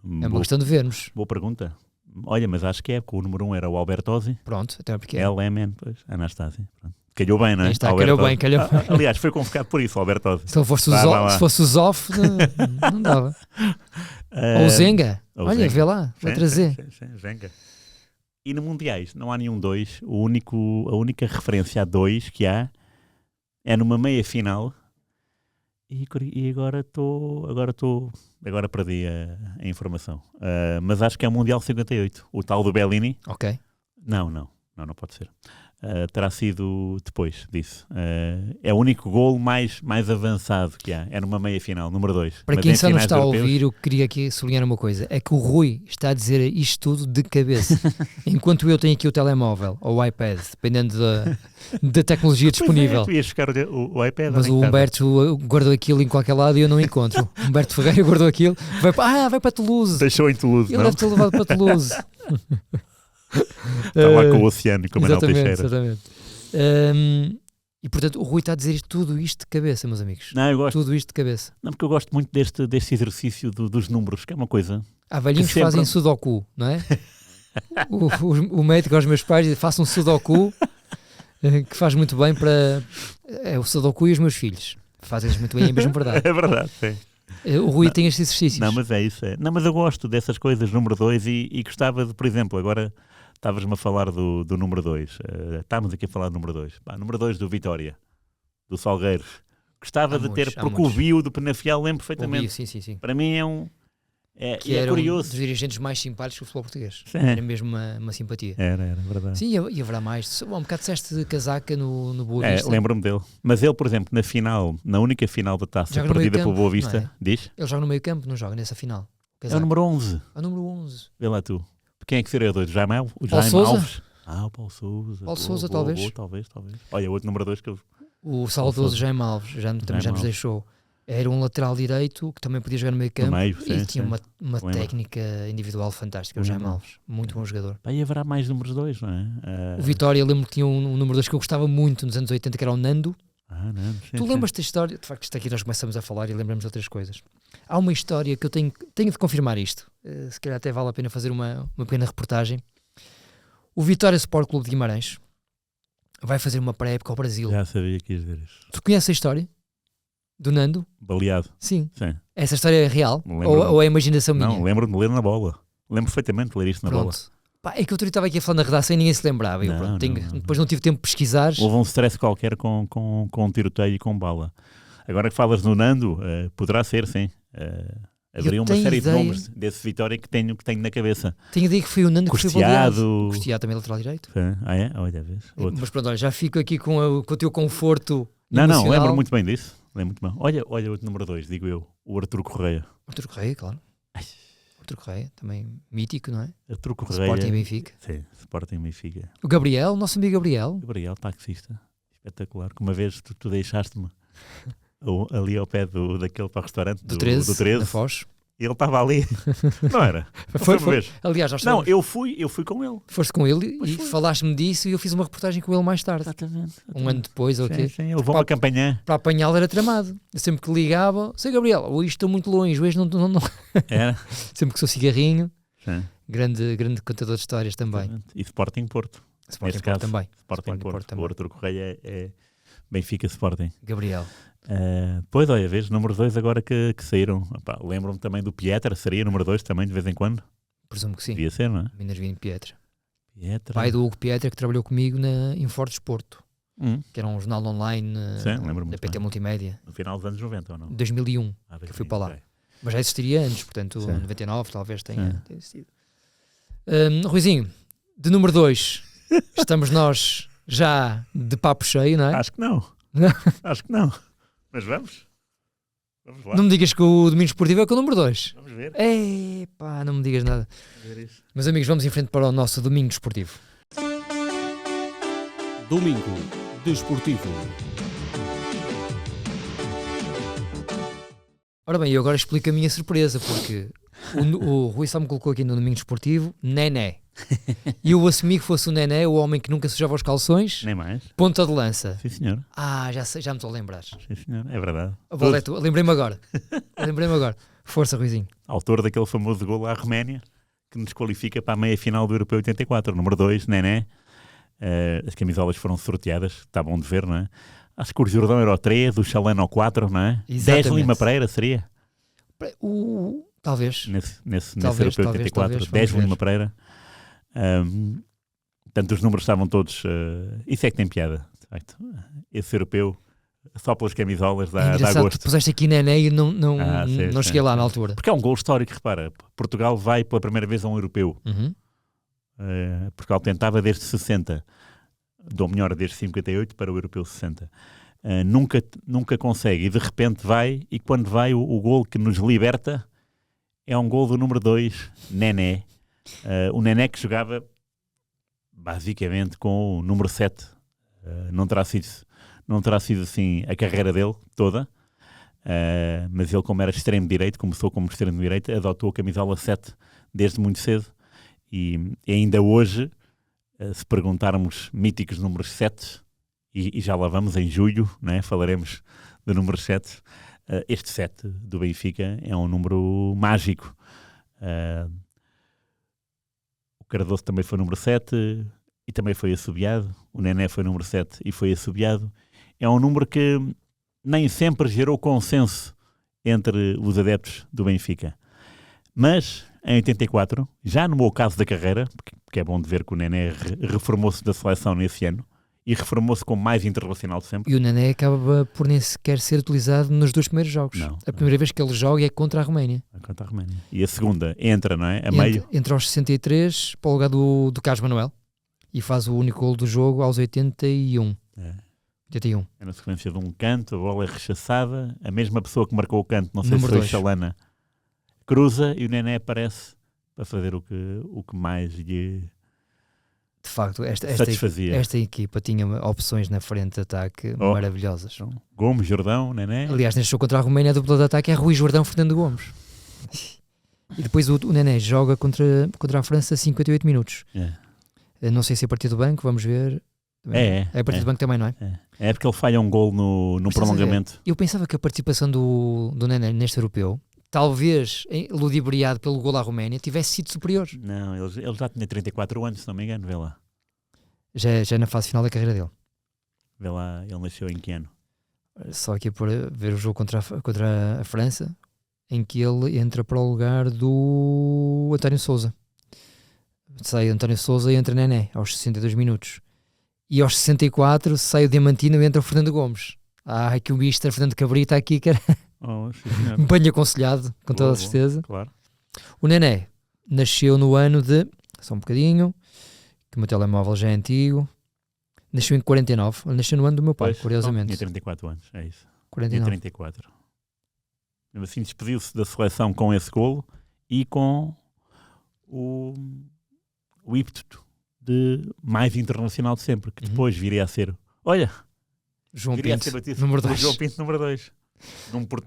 Speaker 2: É uma questão de vermos.
Speaker 3: Boa pergunta. Olha, mas acho que é, porque o número 1 era o Albertosi.
Speaker 2: Pronto, até porque
Speaker 3: LMN, pois, Anastasi. Pronto. Calhou bem, não é?
Speaker 2: Calhou bem.
Speaker 3: Aliás, foi convocado por isso, o Albertosi.
Speaker 2: Se fosse o Zoff, não dava. Ou o Zenga. Olha, vê lá, vai trazer.
Speaker 3: Zenga. E no Mundiais não há nenhum 2. A única referência a 2 que há é numa meia final. E agora perdi a informação. Mas acho que é o Mundial 58. O tal do Bellini.
Speaker 2: Ok.
Speaker 3: Não pode ser. Terá sido depois disso. É o único golo mais avançado que há. É numa meia final, número 2.
Speaker 2: Para quem só não está a ouvir, eu queria aqui sublinhar uma coisa. É que o Rui está a dizer isto tudo de cabeça. Enquanto eu tenho aqui o telemóvel ou o iPad, dependendo da tecnologia disponível.
Speaker 3: Tu ias buscar o iPad.
Speaker 2: Mas o Humberto guardou aquilo em qualquer lado e eu não encontro. O Humberto Ferreira guardou aquilo. Vai para Toulouse.
Speaker 3: Deixou em Toulouse,
Speaker 2: Ele deve ter levado para Toulouse.
Speaker 3: Está lá com o oceano, com o Manuel Teixeira.
Speaker 2: Exatamente. E portanto o Rui está a dizer tudo isto de cabeça, meus amigos.
Speaker 3: Não, eu gosto.
Speaker 2: Tudo isto de cabeça.
Speaker 3: Não, porque eu gosto muito deste exercício dos números, que é uma coisa...
Speaker 2: Há velhinhos que fazem sudoku, não é? o médico aos meus pais diz, façam um sudoku, que faz muito bem para... É o sudoku e os meus filhos. Fazem-lhes muito bem, é mesmo verdade.
Speaker 3: É verdade, sim.
Speaker 2: O Rui tem estes exercícios.
Speaker 3: Não, mas é isso. É. Não, mas eu gosto dessas coisas, número 2, e gostava de, por exemplo, agora estavas-me a falar do número 2. Estávamos aqui a falar do número 2. Número 2 do Vitória, do Salgueiros. Gostava de ter, porque o Bio do Penafiel lembro perfeitamente.
Speaker 2: Sim.
Speaker 3: Para mim é
Speaker 2: que era
Speaker 3: curioso.
Speaker 2: Um dos dirigentes mais simpáticos do futebol português.
Speaker 3: Sim.
Speaker 2: Era mesmo uma simpatia.
Speaker 3: Era verdade.
Speaker 2: Sim, e haverá mais. Um bocado disseste casaca no Boa Vista.
Speaker 3: Lembro-me dele. Mas ele, por exemplo, na única final da taça perdida pelo Boa Vista, diz?
Speaker 2: Ele joga no meio campo, não joga nessa final.
Speaker 3: Casaca. É o número 11.
Speaker 2: É o número 11.
Speaker 3: Vê lá tu. Quem é que seria o 2? O Jaime Alves? O Paulo Sousa.
Speaker 2: Paulo Sousa, talvez.
Speaker 3: Talvez. Olha, outro número 2 que eu...
Speaker 2: O saudoso Jaime Alves, também já nos deixou. Era um lateral direito que também podia jogar no meio campo e tinha uma técnica individual fantástica, o Jaime Alves. Muito bom jogador.
Speaker 3: Aí haverá mais números 2, não é?
Speaker 2: O Vitória, eu lembro que tinha um número 2 que eu gostava muito nos anos 80, que era o Nando.
Speaker 3: Nando,
Speaker 2: tu lembras da história? De facto, isto aqui nós começamos a falar e lembramos de outras coisas. Há uma história que eu tenho de confirmar isto. Se calhar até vale a pena fazer uma pequena reportagem. O Vitória Sport Clube de Guimarães vai fazer uma pré-época ao Brasil.
Speaker 3: Já sabia que ias dizer isso.
Speaker 2: Tu conheces a história? Do Nando?
Speaker 3: Baleado.
Speaker 2: Sim. Essa história é real? Ou é imaginação minha?
Speaker 3: Não, lembro-me de ler na bola. Lembro perfeitamente de ler isto na bola.
Speaker 2: É que eu estava aqui a falar na redação e ninguém se lembrava. Depois não tive tempo de pesquisar.
Speaker 3: Houve um stress qualquer com um tiroteio e com bala. Agora que falas no Nando, poderá ser, sim. Haveria uma série de nomes desse Vitória que tenho na cabeça.
Speaker 2: Tenho ideia que foi o Nando
Speaker 3: Costeado.
Speaker 2: Que foi baleado. Costeado também lateral direito.
Speaker 3: É? Olha, vez.
Speaker 2: Mas pronto, olha, já fico aqui com o teu conforto
Speaker 3: emocional. Não, lembro muito bem disso. Lembro muito bem. Olha outro número 2, digo eu. O Arturo Correia.
Speaker 2: Arturo Correia, claro. Arturo Correia, também mítico, não é?
Speaker 3: Arturo Correia.
Speaker 2: Sporting e Benfica.
Speaker 3: Sim, Sporting e Benfica.
Speaker 2: O Gabriel, nosso amigo Gabriel.
Speaker 3: Gabriel, taxista. Espetacular. Que uma vez tu deixaste-me ali ao pé daquele para o restaurante
Speaker 2: do 13,
Speaker 3: na
Speaker 2: Foz.
Speaker 3: Ele estava ali, não era?
Speaker 2: Foi. Aliás,
Speaker 3: não, eu fui com ele.
Speaker 2: Foste com ele e falaste-me disso e eu fiz uma reportagem com ele mais tarde.
Speaker 3: Exatamente.
Speaker 2: Um ano depois, ok?
Speaker 3: Sim, ele levou-me a campanhar.
Speaker 2: Para apanhá-lo era tramado. Eu sempre que ligava, sei Gabriel, hoje estou muito longe, hoje não.
Speaker 3: Era.
Speaker 2: Sempre que sou cigarrinho.
Speaker 3: Sim.
Speaker 2: Grande contador de histórias também.
Speaker 3: Exatamente. E Sporting Porto.
Speaker 2: Sporting Porto também.
Speaker 3: Sporting Porto. O Arturo Correia é Benfica Sporting.
Speaker 2: Gabriel.
Speaker 3: Pois, olha, vês, número 2 agora que saíram. Lembro-me também do Pietra, seria número 2 também de vez em quando?
Speaker 2: Presumo que sim.
Speaker 3: Devia ser, não é?
Speaker 2: Minas Vinho Pietra. Pai do Hugo Pietra, que trabalhou comigo em Fortes Porto, que era um jornal online da PT Multimédia.
Speaker 3: No final dos anos 90 ou não?
Speaker 2: 2001, que fui para lá. Okay. Mas já existiria antes, portanto, 99 talvez tenha existido. Ruizinho, de número 2, estamos nós já de papo cheio, não é?
Speaker 3: Acho que não. Acho que não. Mas vamos lá.
Speaker 2: Não me digas que o Domingo Esportivo é com o número 2.
Speaker 3: Vamos ver.
Speaker 2: Epá, não me digas nada.
Speaker 3: Vamos ver isso.
Speaker 2: Meus amigos, vamos em frente para o nosso Domingo Esportivo.
Speaker 4: Domingo Desportivo.
Speaker 2: Ora bem, eu agora explico a minha surpresa, porque o Rui só me colocou aqui no Domingo Desportivo Nené. E eu assumi que fosse o Nené, o homem que nunca sujava os calções.
Speaker 3: Nem mais.
Speaker 2: Ponta de lança.
Speaker 3: Sim, senhor.
Speaker 2: Já me estou a lembrar.
Speaker 3: Sim, senhor. É verdade.
Speaker 2: Lembrei-me agora. Força, Ruizinho.
Speaker 3: Autor daquele famoso golo à Roménia, que nos qualifica para a meia-final do Europeu 84. Número 2, Nené. As camisolas foram sorteadas. Está bom de ver, não é? Acho que o Jordão era o 3, o Chalano o 4, não é?
Speaker 2: Exatamente.
Speaker 3: 10 Lima Pereira seria?
Speaker 2: Talvez.
Speaker 3: Nesse Europeu 84, 10 Lima Pereira. Portanto, os números estavam todos... isso é que tem piada, de facto. Esse europeu, só pelas camisolas, dá gosto.
Speaker 2: Puseste aqui Nené e não cheguei lá na altura.
Speaker 3: Porque é um gol histórico, repara. Portugal vai pela primeira vez a um europeu. Portugal tentava desde 60, ou melhor, desde 58 para o europeu 60. Nunca consegue e de repente vai, e quando vai o gol que nos liberta é um gol do número 2, Nené. O Nené que jogava basicamente com o número 7. Não terá sido assim a carreira dele toda, mas ele, como era extremo direito, começou como extremo direito, adotou a camisola 7 desde muito cedo e ainda hoje, se perguntarmos míticos números 7, e já lá vamos em julho, né? Falaremos do número 7. Este 7 do Benfica é um número mágico. O Cardoso também foi número 7 e também foi assobiado. O Nené foi número 7 e foi assobiado. É um número que nem sempre gerou consenso entre os adeptos do Benfica. Mas, em 84, já no meu caso da carreira, porque é bom de ver que o Nené reformou-se da seleção nesse ano, e reformou-se como mais internacional de sempre.
Speaker 2: E o Nené acaba por nem sequer ser utilizado nos 2 primeiros jogos.
Speaker 3: Não,
Speaker 2: a primeira vez que ele joga é contra a Roménia.
Speaker 3: Contra a Roménia. E a segunda entra, não é? A meio.
Speaker 2: Entra aos 63 para o lugar do Carlos Manuel e faz o único golo do jogo aos 81. 81.
Speaker 3: É na sequência de um canto, a bola é rechaçada, a mesma pessoa que marcou o canto, não sei
Speaker 2: Número
Speaker 3: se foi
Speaker 2: 2.
Speaker 3: Chalana, cruza e o Nené aparece para fazer o que mais lhe...
Speaker 2: De facto, esta equipa tinha opções na frente de ataque maravilhosas.
Speaker 3: Então, Gomes, Jordão, Nené.
Speaker 2: Aliás, neste jogo contra a Roménia, a dupla de ataque é Rui Jordão, Fernando Gomes. E depois o Nené joga contra a França 58 minutos. Não sei se é a partir do banco, vamos ver. É a partir do banco também, não é?
Speaker 3: É porque ele falha um gol no prolongamento.
Speaker 2: Eu pensava que a participação do Nené neste europeu, talvez ludibriado pelo gol à Roménia, tivesse sido superior.
Speaker 3: Não, ele já tinha 34 anos, se não me engano, vê lá.
Speaker 2: Já na fase final da carreira dele.
Speaker 3: Vê lá, ele nasceu em que ano?
Speaker 2: Só aqui por ver o jogo contra a França, em que ele entra para o lugar do António Sousa. Sai António Sousa e entra Nené, aos 62 minutos. E aos 64 sai o Diamantino e entra o Fernando Gomes. Que o Mister Fernando Cabrita aqui, que era... bem aconselhado, com toda a certeza.
Speaker 3: Claro.
Speaker 2: O Nené nasceu no ano de... Só um bocadinho, que o meu telemóvel já é antigo. Nasceu em 49. Ele nasceu no ano do meu pai, curiosamente.
Speaker 3: Tinha 34 anos, é isso.
Speaker 2: 49.
Speaker 3: Tinha 34. Assim despediu-se da seleção com esse golo e com o ímpeto de mais internacional de sempre, que depois viria a ser... Olha...
Speaker 2: João Pinto, número 2.
Speaker 3: João Pinto, número 2.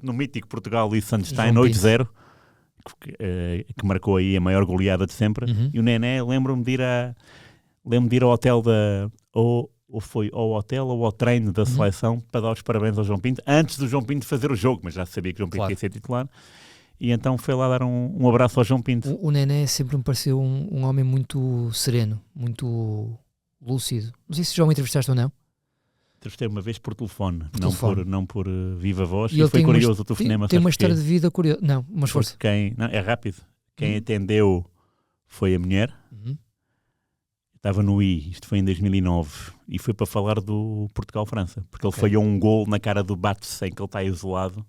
Speaker 3: No mítico Portugal e Sanstein, 8-0, que marcou aí a maior goleada de sempre. E o Nené, lembro-me de ir ao hotel ou foi ao hotel ou ao treino da seleção para dar os parabéns ao João Pinto, antes do João Pinto fazer o jogo, mas já sabia que o João Pinto ia ser titular. E então foi lá dar um abraço ao João Pinto.
Speaker 2: O Nené sempre me pareceu um homem muito sereno, muito lúcido. Não sei se já o entrevistaste ou não.
Speaker 3: Entrevistei uma vez por telefone, não por viva voz,
Speaker 2: e
Speaker 3: foi curioso o telefonema.
Speaker 2: Tem uma história de vida curiosa. Não, mas força.
Speaker 3: É rápido. Quem atendeu foi a mulher. Estava no isto foi em 2009, e foi para falar do Portugal-França, porque ele falhou um gol na cara do Bates, em que ele está isolado,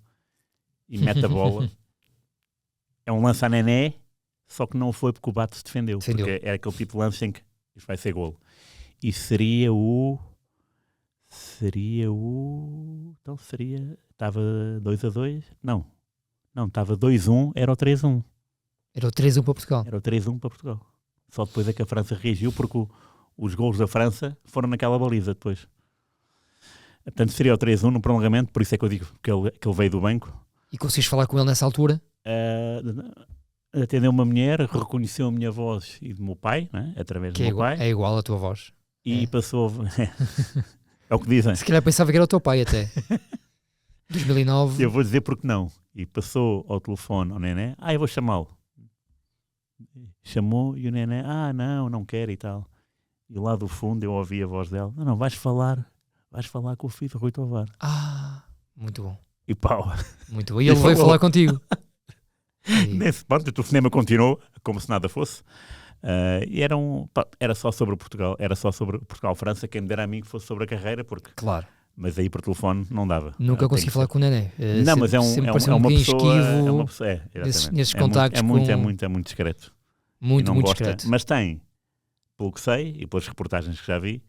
Speaker 3: e mete a bola. É um lance a Nené, só que não foi porque o Bates defendeu. Porque era aquele tipo de lance em que isto vai ser golo. E estava 2-2? Não, estava 2-1, era o 3-1.
Speaker 2: Era o 3-1 para Portugal.
Speaker 3: Era o 3-1 para Portugal. Só depois é que a França reagiu, porque os golos da França foram naquela baliza depois. Portanto, seria o 3-1 no prolongamento, por isso é que eu digo que ele veio do banco.
Speaker 2: E conseguiste falar com ele nessa altura?
Speaker 3: Atendeu uma mulher, reconheceu a minha voz e do meu pai, né? Através do meu pai.
Speaker 2: É igual a tua voz.
Speaker 3: E passou... É o que dizem.
Speaker 2: Se calhar pensava que era o teu pai até. 2009.
Speaker 3: Eu vou dizer porque não. E passou ao telefone ao Nené. Eu vou chamá-lo. Chamou e o Nené, não quero e tal. E lá do fundo eu ouvi a voz dela. Não, vais falar com o filho do Rui Tovar.
Speaker 2: Muito bom.
Speaker 3: E pau.
Speaker 2: Muito bom. E ele veio falar contigo.
Speaker 3: Nesse ponto, o telefonema continuou como se nada fosse. E era só sobre Portugal, era só sobre Portugal-França, quem me dera a mim que fosse sobre a carreira, porque...
Speaker 2: Claro.
Speaker 3: Mas aí por telefone não dava.
Speaker 2: Nunca consegui falar com o Nené.
Speaker 3: Não, mas é uma pessoa...
Speaker 2: Esquivo,
Speaker 3: é uma pessoa,
Speaker 2: nesses contactos.
Speaker 3: É muito discreto.
Speaker 2: Muito discreto.
Speaker 3: Mas tem, pelo que sei, e pelas reportagens que já vi,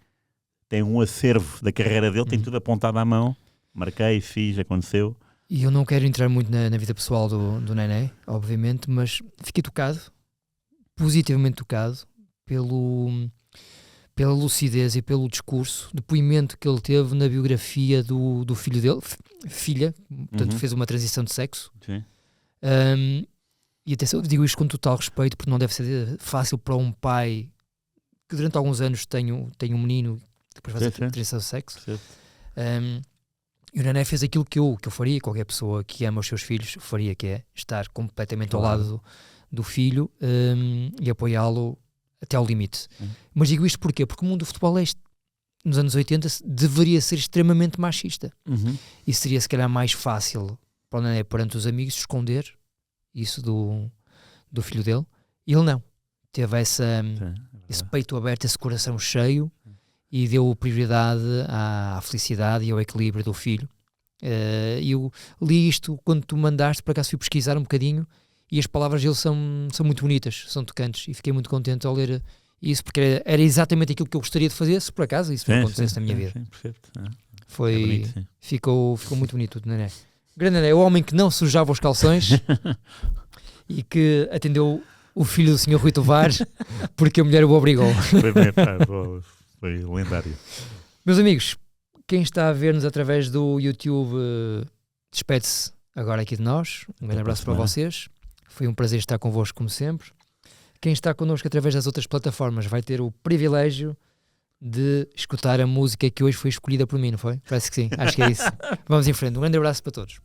Speaker 3: tem um acervo da carreira dele, tem tudo apontado à mão. Marquei, fiz, aconteceu.
Speaker 2: E eu não quero entrar muito na vida pessoal do Nené, obviamente, mas fiquei tocado, positivamente tocado, pela lucidez e pelo discurso, depoimento que ele teve na biografia do filho dele, filha, portanto fez uma transição de sexo.
Speaker 3: Sim.
Speaker 2: E atenção, digo isto com total respeito, porque não deve ser fácil para um pai que durante alguns anos tem um menino depois faz a transição de sexo. E o Nené fez aquilo que eu faria, qualquer pessoa que ama os seus filhos faria, que é estar completamente ao lado do filho e apoiá-lo até ao limite. Mas digo isto porquê? Porque o mundo do futebol nos anos 80 deveria ser extremamente machista. E seria se calhar mais fácil para o Nené, perante os amigos, esconder isso do filho dele. E ele não. Teve esse peito aberto, esse coração cheio, e deu prioridade à felicidade e ao equilíbrio do filho. E eu li isto quando tu mandaste, por acaso fui pesquisar um bocadinho, e as palavras dele são muito bonitas, são tocantes, e fiquei muito contente ao ler isso, porque era exatamente aquilo que eu gostaria de fazer, se por acaso isso acontecesse na minha vida.
Speaker 3: Perfeito.
Speaker 2: Foi, ficou muito bonito o Nené. Grande Nené, o homem que não sujava os calções e que atendeu o filho do Sr. Rui Tovar porque a mulher o obrigou.
Speaker 3: Foi lendário.
Speaker 2: Meus amigos, quem está a ver-nos através do YouTube, despede-se agora aqui de nós. Um grande abraço para vocês. Foi um prazer estar convosco, como sempre. Quem está connosco através das outras plataformas vai ter o privilégio de escutar a música que hoje foi escolhida por mim, não foi? Parece que sim, acho que é isso. Vamos em frente. Um grande abraço para todos.